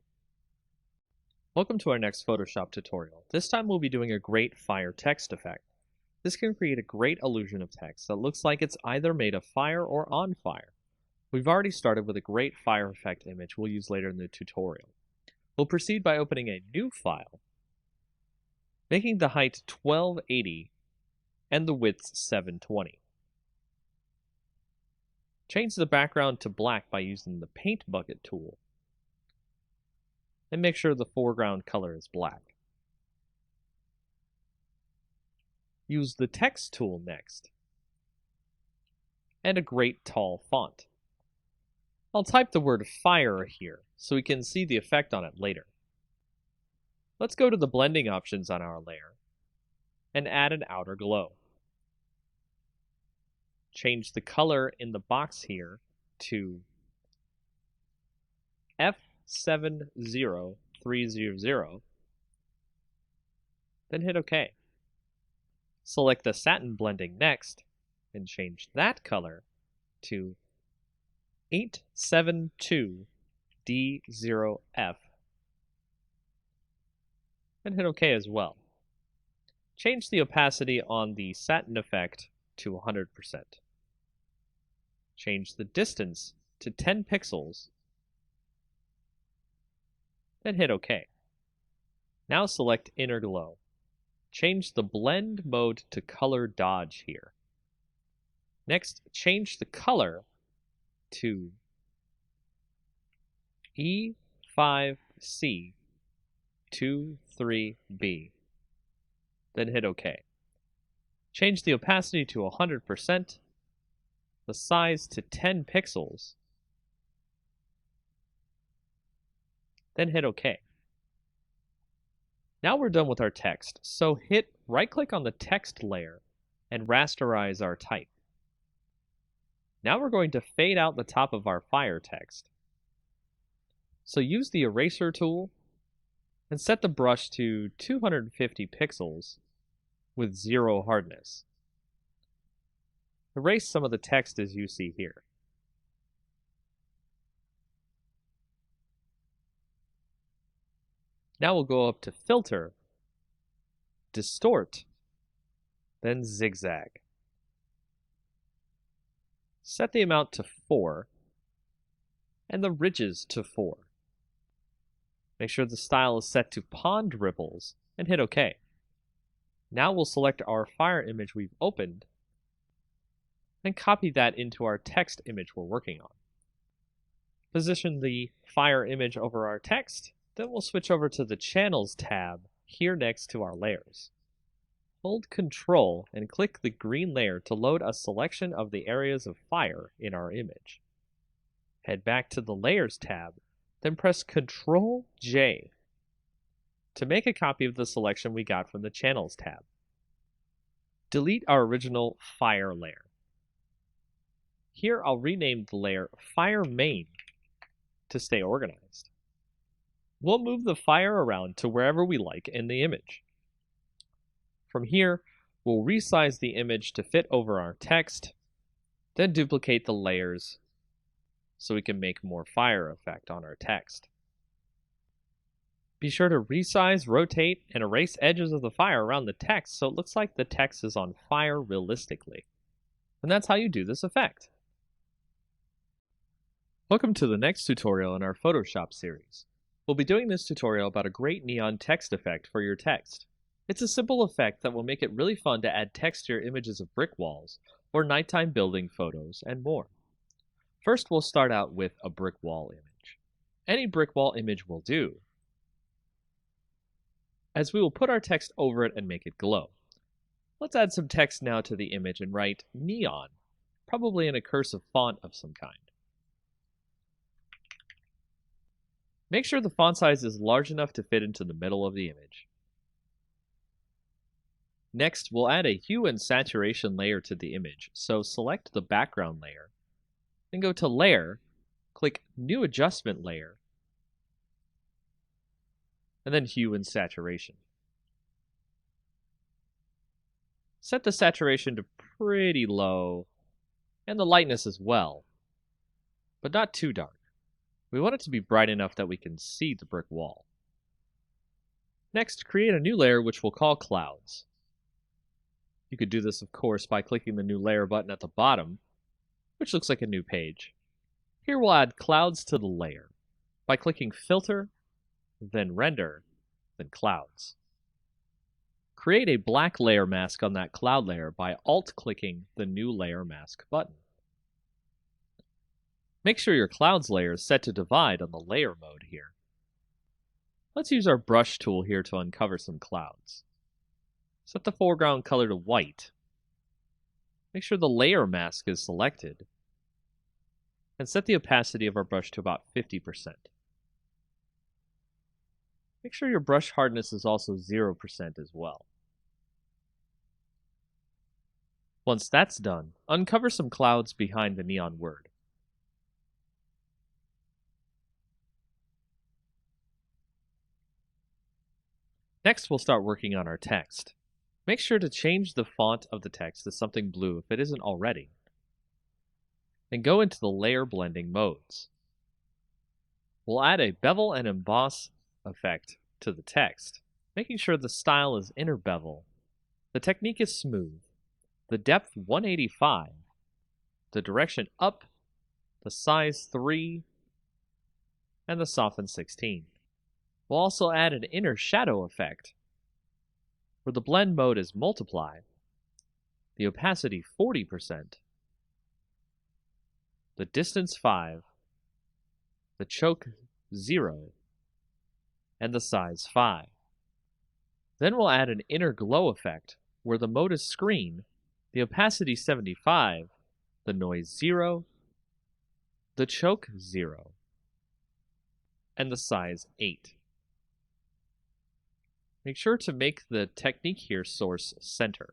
Welcome to our next Photoshop tutorial. This time we'll be doing a great fire text effect. This can create a great illusion of text that looks like it's either made of fire or on fire. We've already started with a great fire effect image we'll use later in the tutorial. We'll proceed by opening a new file, making the height 1280 and the width 720. Change the background to black by using the Paint Bucket tool, and make sure the foreground color is black. Use the Text tool next, and a great tall font. I'll type the word fire here so we can see the effect on it later. Let's go to the blending options on our layer and add an outer glow. Change the color in the box here to F70300, then hit OK. Select the satin blending next and change that color to 872D0F, and hit OK as well. Change the opacity on the satin effect to 100%. Change the distance to 10 pixels, then hit OK. Now select Inner Glow. Change the blend mode to color dodge here. Next, change the color to E5C23B, then hit OK. Change the opacity to 100%, the size to 10 pixels, then hit OK. Now we're done with our text, so hit right-click on the text layer and rasterize our type. Now we're going to fade out the top of our fire text. So use the eraser tool and set the brush to 250 pixels with 0 hardness. Erase some of the text as you see here. Now we'll go up to Filter, Distort, then Zigzag. Set the amount to 4 and the ridges to 4. Make sure the style is set to Pond Ripples and hit OK. Now we'll select our fire image we've opened, and copy that into our text image we're working on. Position the fire image over our text, then we'll switch over to the Channels tab here next to our layers. Hold Ctrl and click the green layer to load a selection of the areas of fire in our image. Head back to the Layers tab, then press Ctrl J to make a copy of the selection we got from the Channels tab. Delete our original fire layer. Here I'll rename the layer Fire Main to stay organized. We'll move the fire around to wherever we like in the image. From here, we'll resize the image to fit over our text, then duplicate the layers so we can make more fire effect on our text. Be sure to resize, rotate, and erase edges of the fire around the text so it looks like the text is on fire realistically. And that's how you do this effect. Welcome to the next tutorial in our Photoshop series. We'll be doing this tutorial about a great neon text effect for your text. It's a simple effect that will make it really fun to add text to your images of brick walls, or nighttime building photos, and more. First, we'll start out with a brick wall image. Any brick wall image will do, as we will put our text over it and make it glow. Let's add some text now to the image and write neon, probably in a cursive font of some kind. Make sure the font size is large enough to fit into the middle of the image. Next, we'll add a hue and saturation layer to the image, so select the background layer, then go to Layer, click New Adjustment Layer, and then Hue and Saturation. Set the saturation to pretty low, and the lightness as well, but not too dark. We want it to be bright enough that we can see the brick wall. Next, create a new layer which we'll call Clouds. You could do this, of course, by clicking the New Layer button at the bottom, which looks like a new page. Here we'll add clouds to the layer by clicking Filter, then Render, then Clouds. Create a black layer mask on that cloud layer by Alt-clicking the New Layer Mask button. Make sure your clouds layer is set to divide on the layer mode here. Let's use our brush tool here to uncover some clouds. Set the foreground color to white. Make sure the layer mask is selected. And set the opacity of our brush to about 50%. Make sure your brush hardness is also 0% as well. Once that's done, uncover some clouds behind the neon word. Next, we'll start working on our text. Make sure to change the font of the text to something blue if it isn't already. And go into the layer blending modes. We'll add a bevel and emboss effect to the text, making sure the style is inner bevel. The technique is smooth. The depth 185, the direction up, the size 3, and the soften 16. We'll also add an inner shadow effect, where the blend mode is multiply, the opacity 40%, the distance 5, the choke 0, and the size 5. Then we'll add an inner glow effect, where the mode is screen, the opacity 75, the noise 0, the choke 0, and the size 8. Make sure to make the technique here source center.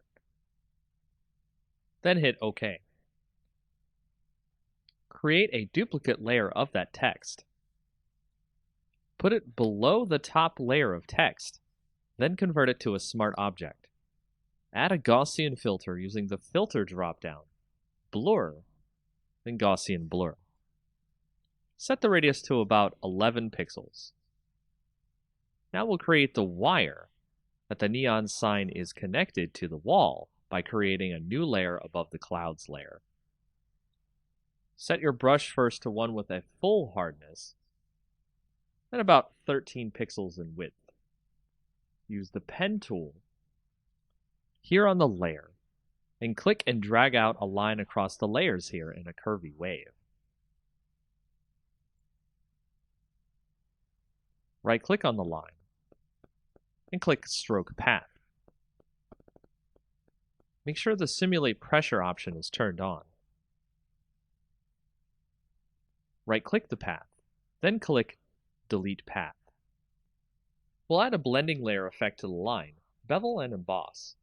Then hit OK. Create a duplicate layer of that text. Put it below the top layer of text, then convert it to a smart object. Add a Gaussian filter using the Filter dropdown, Blur, then Gaussian Blur. Set the radius to about 11 pixels. Now we'll create the wire that the neon sign is connected to the wall by creating a new layer above the clouds layer. Set your brush first to one with a full hardness, and about 13 pixels in width. Use the pen tool here on the layer, and click and drag out a line across the layers here in a curvy wave. Right-click on the line, and click Stroke Path. Make sure the Simulate Pressure option is turned on. Right-click the path, then click Delete Path. We'll add a blending layer effect to the line, bevel and emboss.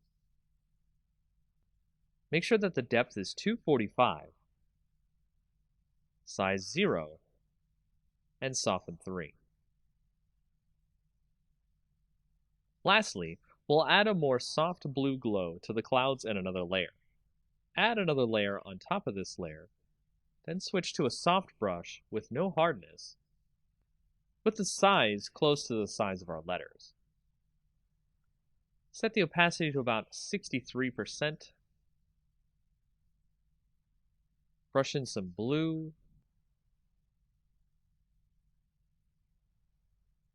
Make sure that the depth is 245, size 0, and soften 3. Lastly, we'll add a more soft blue glow to the clouds and another layer. Add another layer on top of this layer, then switch to a soft brush with no hardness, with the size close to the size of our letters. Set the opacity to about 63%. Brush in some blue.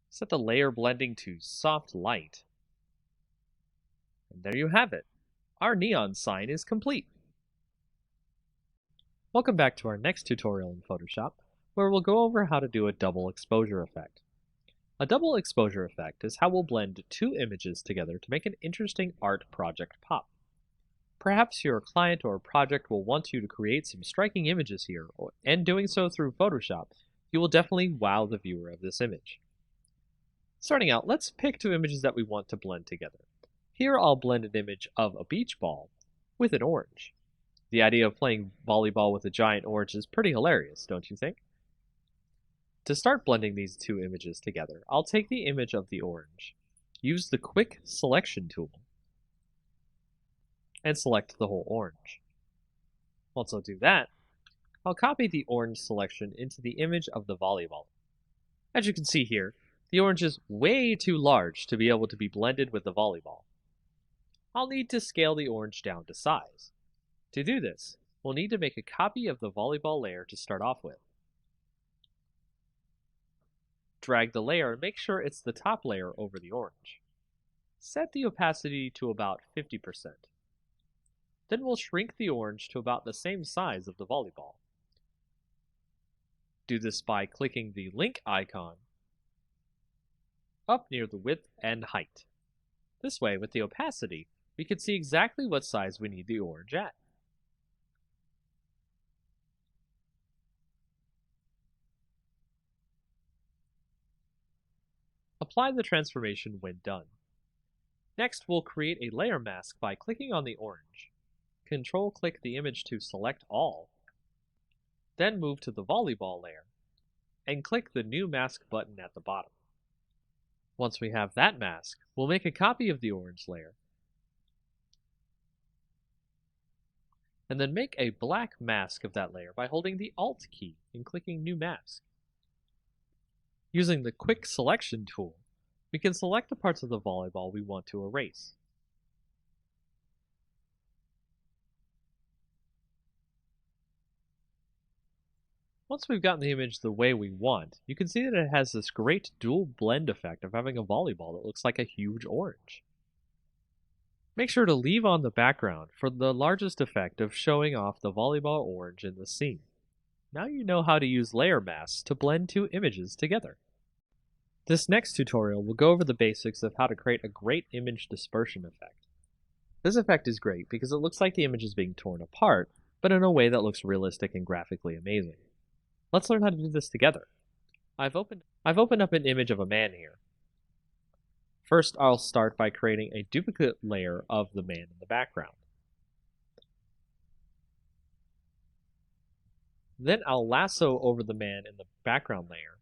Set the layer blending to soft light. And there you have it. Our neon sign is complete. Welcome back to our next tutorial in Photoshop, where we'll go over how to do a double exposure effect. A double exposure effect is how we'll blend two images together to make an interesting art project pop. Perhaps your client or project will want you to create some striking images here, and doing so through Photoshop, you will definitely wow the viewer of this image. Starting out, let's pick two images that we want to blend together. Here I'll blend an image of a beach ball with an orange. The idea of playing volleyball with a giant orange is pretty hilarious, don't you think? To start blending these two images together, I'll take the image of the orange, use the Quick Selection tool, and select the whole orange. Once I do that, I'll copy the orange selection into the image of the volleyball. As you can see here, the orange is way too large to be able to be blended with the volleyball. I'll need to scale the orange down to size. To do this, we'll need to make a copy of the volleyball layer to start off with. Drag the layer and make sure it's the top layer over the orange. Set the opacity to about 50%. Then we'll shrink the orange to about the same size of the volleyball. Do this by clicking the link icon up near the width and height. This way, with the opacity, we can see exactly what size we need the orange at. Apply the transformation when done. Next, we'll create a layer mask by clicking on the orange. Control-click the image to select all. Then move to the volleyball layer and click the New Mask button at the bottom. Once we have that mask, we'll make a copy of the orange layer and then make a black mask of that layer by holding the Alt key and clicking New Mask. Using the Quick Selection tool, we can select the parts of the volleyball we want to erase. Once we've gotten the image the way we want, you can see that it has this great dual blend effect of having a volleyball that looks like a huge orange. Make sure to leave on the background for the largest effect of showing off the volleyball orange in the scene. Now you know how to use layer masks to blend two images together. This next tutorial will go over the basics of how to create a great image dispersion effect. This effect is great because it looks like the image is being torn apart, but in a way that looks realistic and graphically amazing. Let's learn how to do this together. I've opened up an image of a man here. First, I'll start by creating a duplicate layer of the man in the background. Then I'll lasso over the man in the background layer.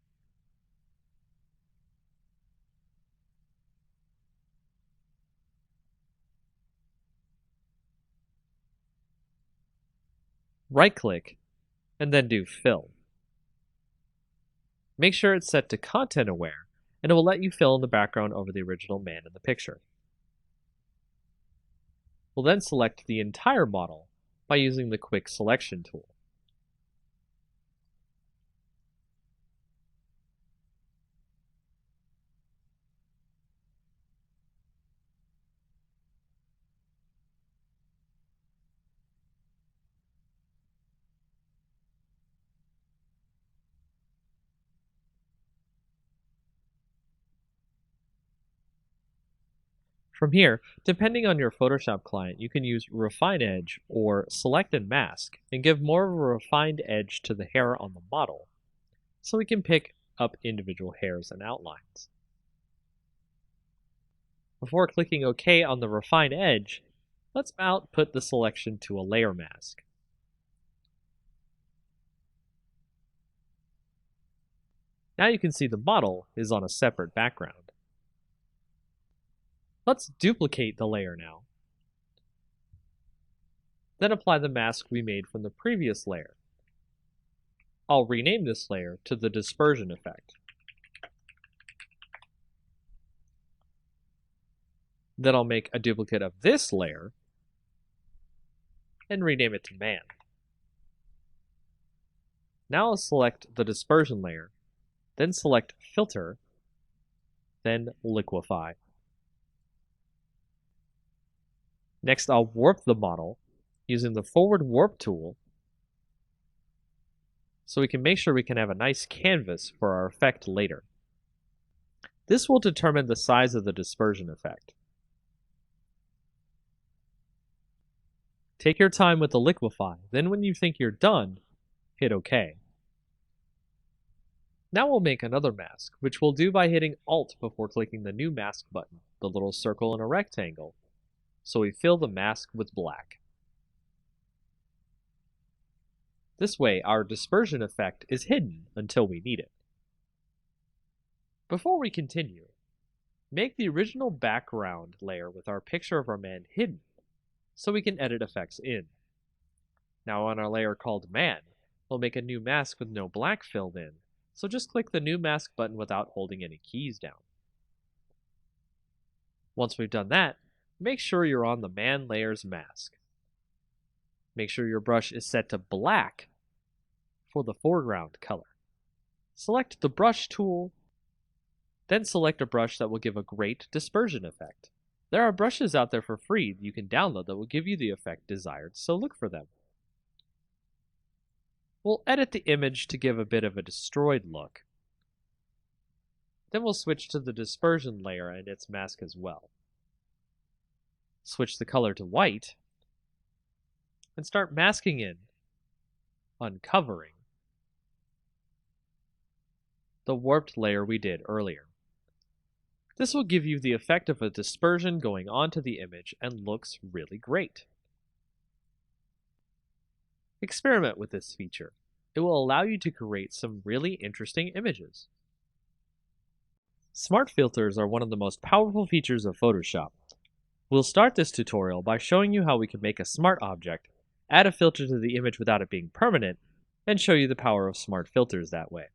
Right-click, and then do Fill. Make sure it's set to Content Aware, and it will let you fill in the background over the original man in the picture. We'll then select the entire model by using the Quick Selection tool. From here, depending on your Photoshop client, you can use Refine Edge or Select and Mask and give more of a refined edge to the hair on the model, so we can pick up individual hairs and outlines. Before clicking OK on the Refine Edge, let's output the selection to a layer mask. Now you can see the model is on a separate background. Let's duplicate the layer now. Then apply the mask we made from the previous layer. I'll rename this layer to the dispersion effect. Then I'll make a duplicate of this layer and rename it to man. Now I'll select the dispersion layer, then select filter, then liquefy. Next, I'll warp the model using the forward warp tool so we can make sure we can have a nice canvas for our effect later. This will determine the size of the dispersion effect. Take your time with the liquefy, then when you think you're done, hit OK. Now we'll make another mask, which we'll do by hitting Alt before clicking the new mask button, the little circle in a rectangle, so we fill the mask with black. This way, our dispersion effect is hidden until we need it. Before we continue, make the original background layer with our picture of our man hidden, so we can edit effects in. Now on our layer called Man, we'll make a new mask with no black filled in, so just click the new mask button without holding any keys down. Once we've done that, make sure you're on the Man layer's mask. Make sure your brush is set to black for the foreground color. Select the brush tool, then select a brush that will give a great dispersion effect. There are brushes out there for free you can download that will give you the effect desired, so look for them. We'll edit the image to give a bit of a destroyed look. Then we'll switch to the dispersion layer and its mask as well. Switch the color to white, and start masking in, uncovering, the warped layer we did earlier. This will give you the effect of a dispersion going onto the image and looks really great. Experiment with this feature. It will allow you to create some really interesting images. Smart filters are one of the most powerful features of Photoshop. We'll start this tutorial by showing you how we can make a smart object, add a filter to the image without it being permanent, and show you the power of smart filters that way.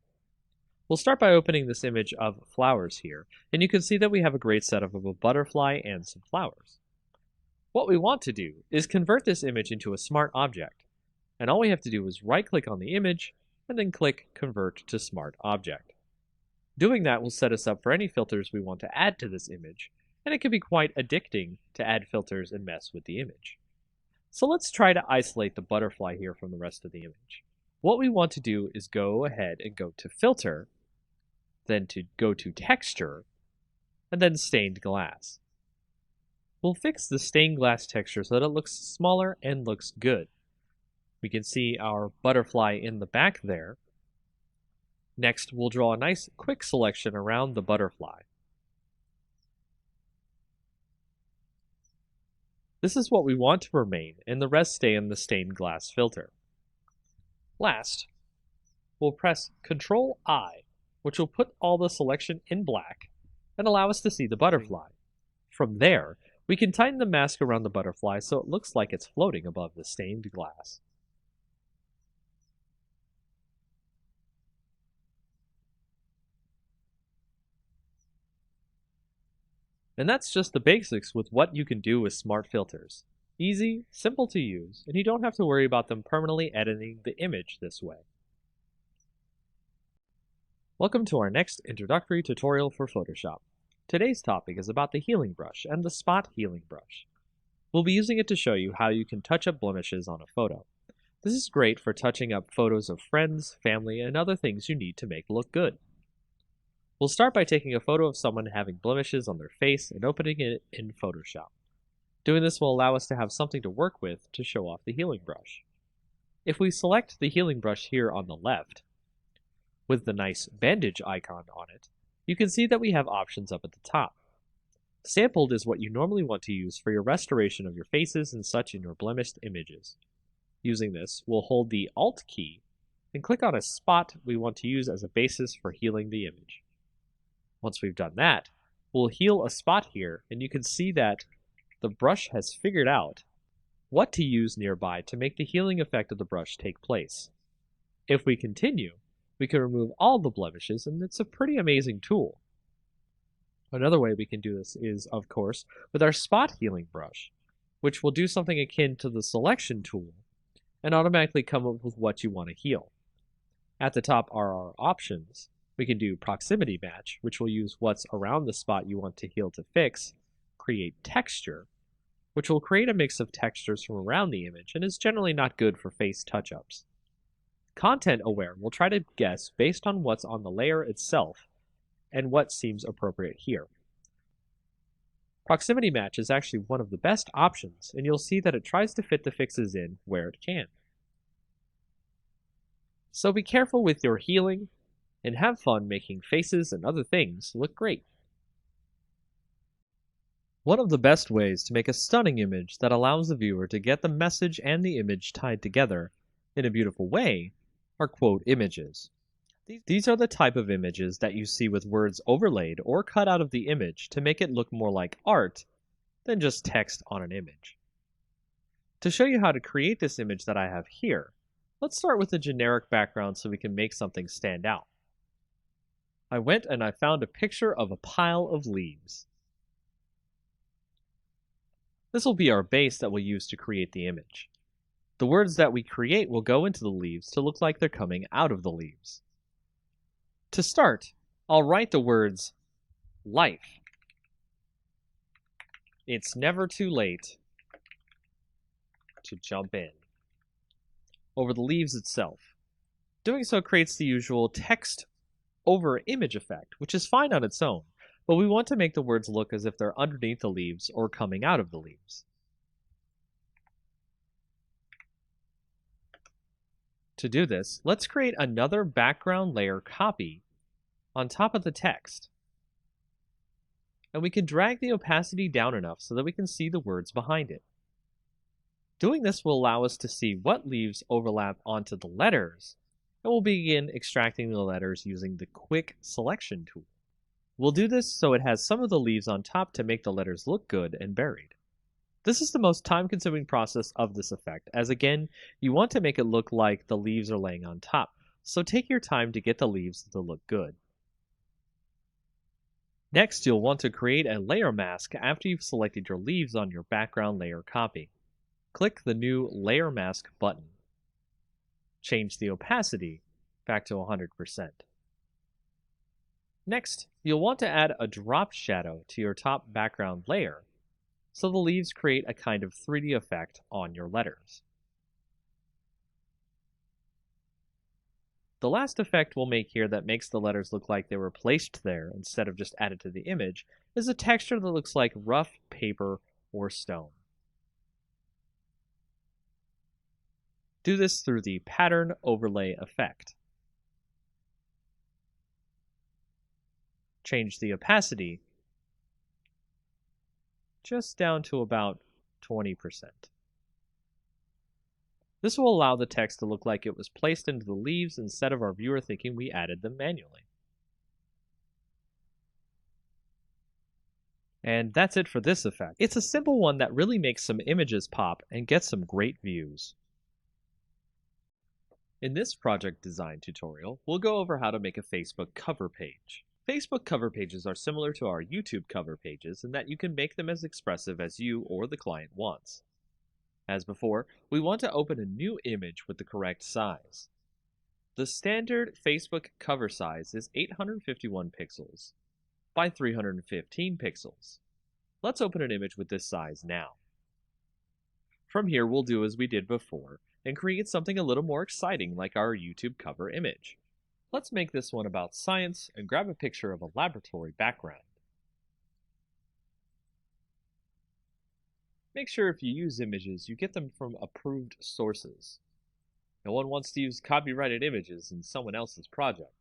We'll start by opening this image of flowers here, and you can see that we have a great setup of a butterfly and some flowers. What we want to do is convert this image into a smart object, and all we have to do is right-click on the image and then click Convert to Smart Object. Doing that will set us up for any filters we want to add to this image, and it can be quite addicting to add filters and mess with the image. So let's try to isolate the butterfly here from the rest of the image. What we want to do is go ahead and go to Filter, then go to Texture, and then Stained Glass. We'll fix the stained glass texture so that it looks smaller and looks good. We can see our butterfly in the back there. Next, we'll draw a nice quick selection around the butterfly. This is what we want to remain, and the rest stay in the stained glass filter. Last, we'll press Ctrl-I, which will put all the selection in black and allow us to see the butterfly. From there, we can tighten the mask around the butterfly so it looks like it's floating above the stained glass. And that's just the basics with what you can do with smart filters. Easy, simple to use, and you don't have to worry about them permanently editing the image this way. Welcome to our next introductory tutorial for Photoshop. Today's topic is about the healing brush and the spot healing brush. We'll be using it to show you how you can touch up blemishes on a photo. This is great for touching up photos of friends, family, and other things you need to make look good. We'll start by taking a photo of someone having blemishes on their face and opening it in Photoshop. Doing this will allow us to have something to work with to show off the healing brush. If we select the healing brush here on the left, with the nice bandage icon on it, you can see that we have options up at the top. Sampled is what you normally want to use for your restoration of your faces and such in your blemished images. Using this, we'll hold the Alt key and click on a spot we want to use as a basis for healing the image. Once we've done that, we'll heal a spot here, and you can see that the brush has figured out what to use nearby to make the healing effect of the brush take place. If we continue, we can remove all the blemishes, and it's a pretty amazing tool. Another way we can do this is, of course, with our spot healing brush, which will do something akin to the selection tool and automatically come up with what you want to heal. At the top are our options. We can do proximity match, which will use what's around the spot you want to heal to fix, create texture, which will create a mix of textures from around the image and is generally not good for face touch-ups. Content aware will try to guess based on what's on the layer itself and what seems appropriate here. Proximity match is actually one of the best options, and you'll see that it tries to fit the fixes in where it can. So be careful with your healing and have fun making faces and other things look great. One of the best ways to make a stunning image that allows the viewer to get the message and the image tied together in a beautiful way are quote images. These are the type of images that you see with words overlaid or cut out of the image to make it look more like art than just text on an image. To show you how to create this image that I have here, let's start with a generic background so we can make something stand out. I went and I found a picture of a pile of leaves. This will be our base that we'll use to create the image. The words that we create will go into the leaves to look like they're coming out of the leaves. To start, I'll write the words life. It's never too late to jump in over the leaves itself. Doing so creates the usual text over image effect, which is fine on its own, but we want to make the words look as if they're underneath the leaves or coming out of the leaves. To do this, let's create another background layer copy on top of the text. And we can drag the opacity down enough so that we can see the words behind it. Doing this will allow us to see what leaves overlap onto the letters, and we'll begin extracting the letters using the Quick Selection tool. We'll do this so it has some of the leaves on top to make the letters look good and buried. This is the most time-consuming process of this effect, as again, you want to make it look like the leaves are laying on top, so take your time to get the leaves to look good. Next, you'll want to create a layer mask after you've selected your leaves on your background layer copy. Click the new Layer Mask button. Change the opacity back to 100%. Next, you'll want to add a drop shadow to your top background layer, so the leaves create a kind of 3D effect on your letters. The last effect we'll make here that makes the letters look like they were placed there instead of just added to the image is a texture that looks like rough paper or stone. Do this through the Pattern Overlay effect. Change the opacity just down to about 20%. This will allow the text to look like it was placed into the leaves instead of our viewer thinking we added them manually. And that's it for this effect. It's a simple one that really makes some images pop and gets some great views. In this project design tutorial, we'll go over how to make a Facebook cover page. Facebook cover pages are similar to our YouTube cover pages in that you can make them as expressive as you or the client wants. As before, we want to open a new image with the correct size. The standard Facebook cover size is 851 pixels by 315 pixels. Let's open an image with this size now. From here, we'll do as we did before and create something a little more exciting like our YouTube cover image. Let's make this one about science and grab a picture of a laboratory background. Make sure if you use images, you get them from approved sources. No one wants to use copyrighted images in someone else's project.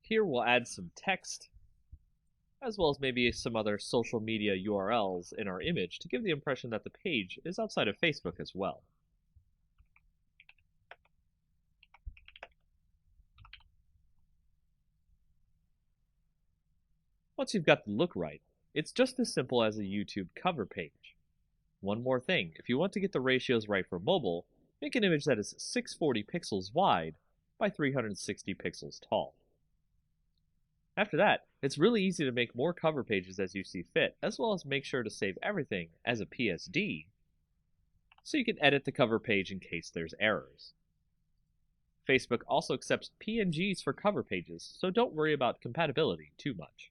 Here we'll add some text, as well as maybe some other social media URLs in our image to give the impression that the page is outside of Facebook as well. Once you've got the look right, it's just as simple as a YouTube cover page. One more thing, if you want to get the ratios right for mobile, make an image that is 640 pixels wide by 360 pixels tall. After that, it's really easy to make more cover pages as you see fit, as well as make sure to save everything as a PSD, so you can edit the cover page in case there's errors. Facebook also accepts PNGs for cover pages, so don't worry about compatibility too much.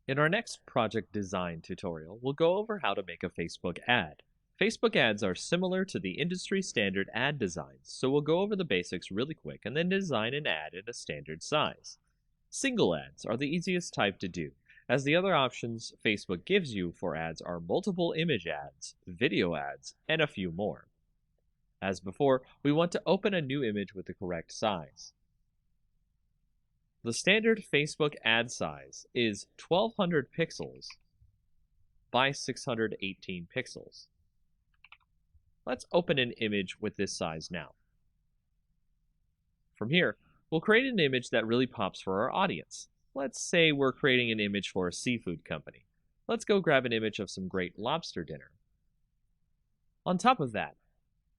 In our next project design tutorial, we'll go over how to make a Facebook ad. Facebook ads are similar to the industry standard ad designs, so we'll go over the basics really quick and then design an ad in a standard size. Single ads are the easiest type to do, as the other options Facebook gives you for ads are multiple image ads, video ads, and a few more. As before, we want to open a new image with the correct size. The standard Facebook ad size is 1200 pixels by 618 pixels. Let's open an image with this size now. From here, we'll create an image that really pops for our audience. Let's say we're creating an image for a seafood company. Let's go grab an image of some great lobster dinner. On top of that,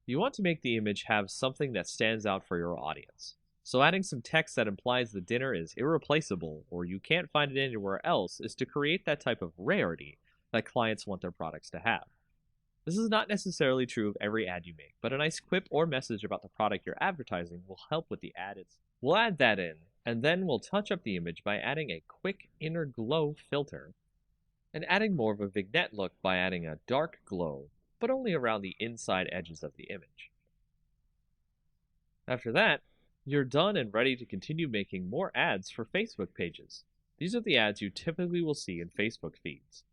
you want to make the image have something that stands out for your audience. So adding some text that implies the dinner is irreplaceable or you can't find it anywhere else is to create that type of rarity that clients want their products to have. This is not necessarily true of every ad you make, but a nice quip or message about the product you're advertising will help with the ad. We'll add that in, and then we'll touch up the image by adding a quick inner glow filter, and adding more of a vignette look by adding a dark glow, but only around the inside edges of the image. After that, you're done and ready to continue making more ads for Facebook pages. These are the ads you typically will see in Facebook feeds.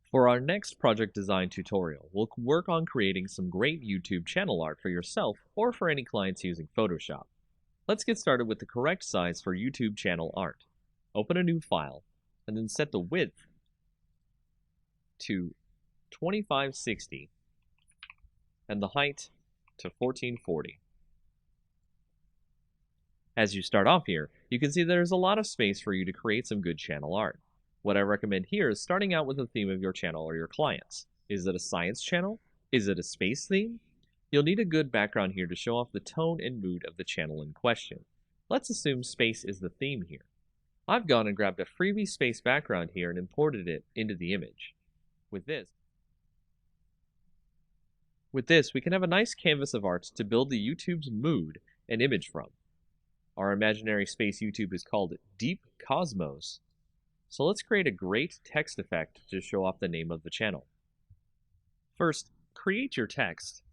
For our next project design tutorial, we'll work on creating some great YouTube channel art for yourself or for any clients using Photoshop. Let's get started with the correct size for YouTube channel art. Open a new file, and then set the width to 2560 and the height to 1440. As you start off here, you can see there's a lot of space for you to create some good channel art. What I recommend here is starting out with the theme of your channel or your clients. Is it a science channel? Is it a space theme? You'll need a good background here to show off the tone and mood of the channel in question. Let's assume space is the theme here. I've gone and grabbed a freebie space background here and imported it into the image. With this, we can have a nice canvas of art to build the YouTube's mood and image from. Our imaginary space YouTube is called Deep Cosmos. So let's create a great text effect to show off the name of the channel. First, create your text.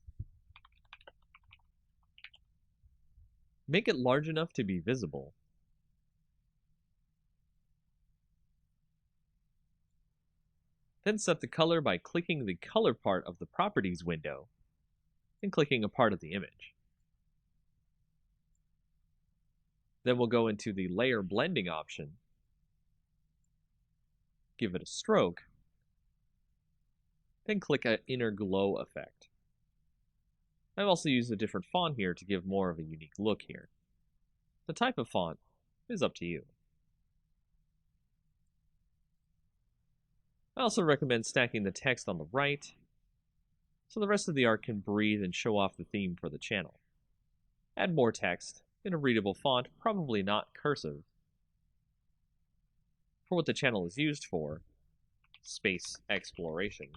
Make it large enough to be visible. Then set the color by clicking the color part of the properties window and clicking a part of the image. Then we'll go into the layer blending option, give it a stroke, then click an inner glow effect. I've also used a different font here to give more of a unique look here. The type of font is up to you. I also recommend stacking the text on the right, so the rest of the art can breathe and show off the theme for the channel. Add more text in a readable font, probably not cursive, for what the channel is used for, space exploration.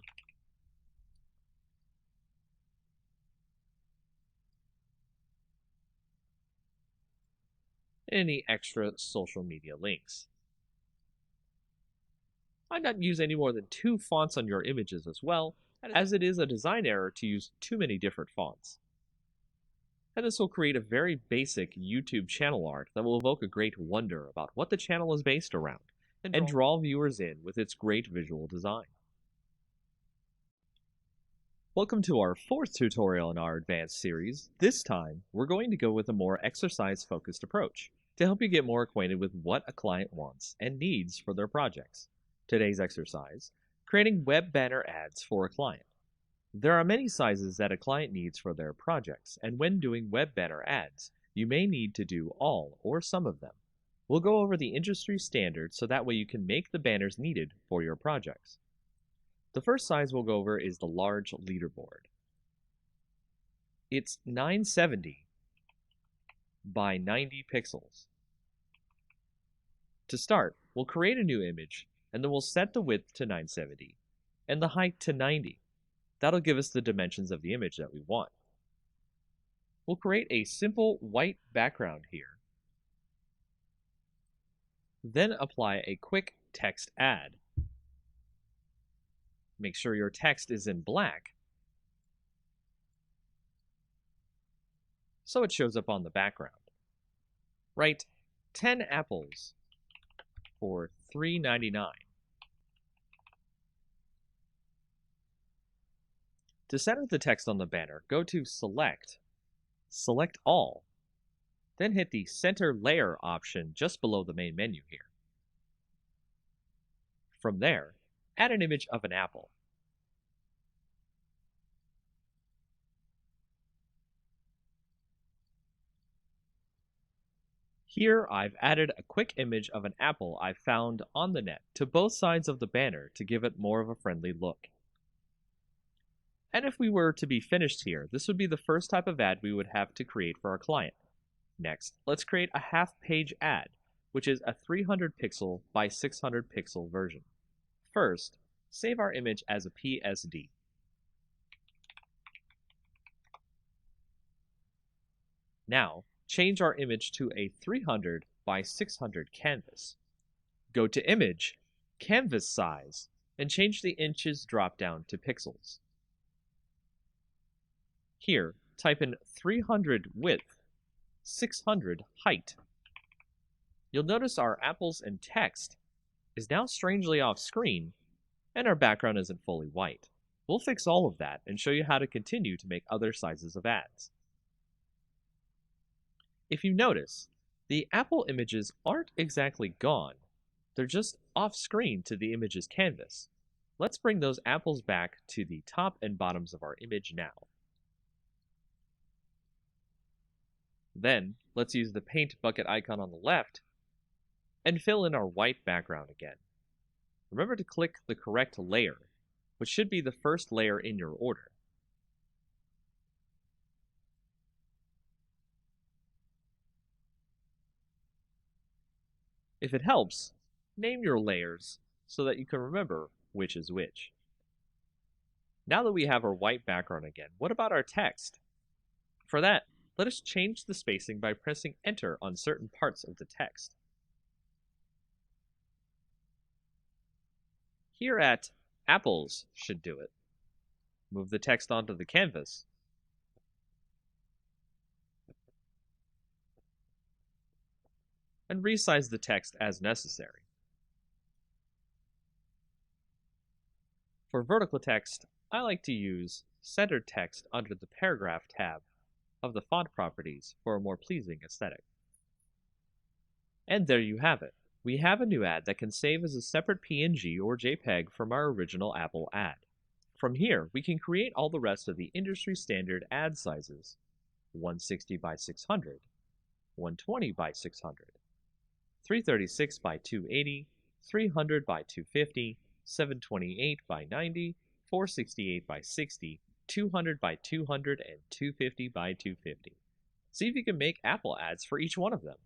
and any extra social media links. I'd not use any more than 2 fonts on your images as well, as it is a design error to use too many different fonts. And this will create a very basic YouTube channel art that will evoke a great wonder about what the channel is based around, and draw viewers in with its great visual design. Welcome to our 4th tutorial in our advanced series. This time, we're going to go with a more exercise-focused approach to help you get more acquainted with what a client wants and needs for their projects. Today's exercise, creating web banner ads for a client. There are many sizes that a client needs for their projects, and when doing web banner ads, you may need to do all or some of them. We'll go over the industry standards so that way you can make the banners needed for your projects. The first size we'll go over is the large leaderboard. It's 970 by 90 pixels. To start, we'll create a new image, and then we'll set the width to 970 and the height to 90. That'll give us the dimensions of the image that we want. We'll create a simple white background here. Then apply a quick text add. Make sure your text is in black so it shows up on the background. Write 10 apples for $3.99. To center the text on the banner, go to Select All, then hit the Center Layer option just below the main menu here. From there, add an image of an apple. Here I've added a quick image of an apple I found on the net to both sides of the banner to give it more of a friendly look. And if we were to be finished here, this would be the first type of ad we would have to create for our client. Next, let's create a half-page ad, which is a 300 pixel by 600 pixel version. First, save our image as a PSD. Now, change our image to a 300 by 600 canvas. Go to Image, Canvas Size, and change the inches drop-down to pixels. Here, type in 300 width, 600 height. You'll notice our apples and text is now strangely off screen, and our background isn't fully white. We'll fix all of that and show you how to continue to make other sizes of ads. If you notice, the apple images aren't exactly gone. They're just off screen to the image's canvas. Let's bring those apples back to the top and bottoms of our image now. Then, let's use the paint bucket icon on the left and fill in our white background again. Remember to click the correct layer, which should be the first layer in your order. If it helps, name your layers so that you can remember which is which. Now that we have our white background again, what about our text? For that, let us change the spacing by pressing Enter on certain parts of the text. Here at Apples should do it. Move the text onto the canvas. And resize the text as necessary. For vertical text, I like to use centered text under the Paragraph tab of the font properties for a more pleasing aesthetic. And there you have it. We have a new ad that can save as a separate PNG or JPEG from our original Apple ad. From here, we can create all the rest of the industry standard ad sizes: 160 by 600, 120 by 600, 336 by 280, 300 by 250, 728 by 90, 468 by 60, 200 by 200, and 250 by 250. See if you can make Apple ads for each one of them.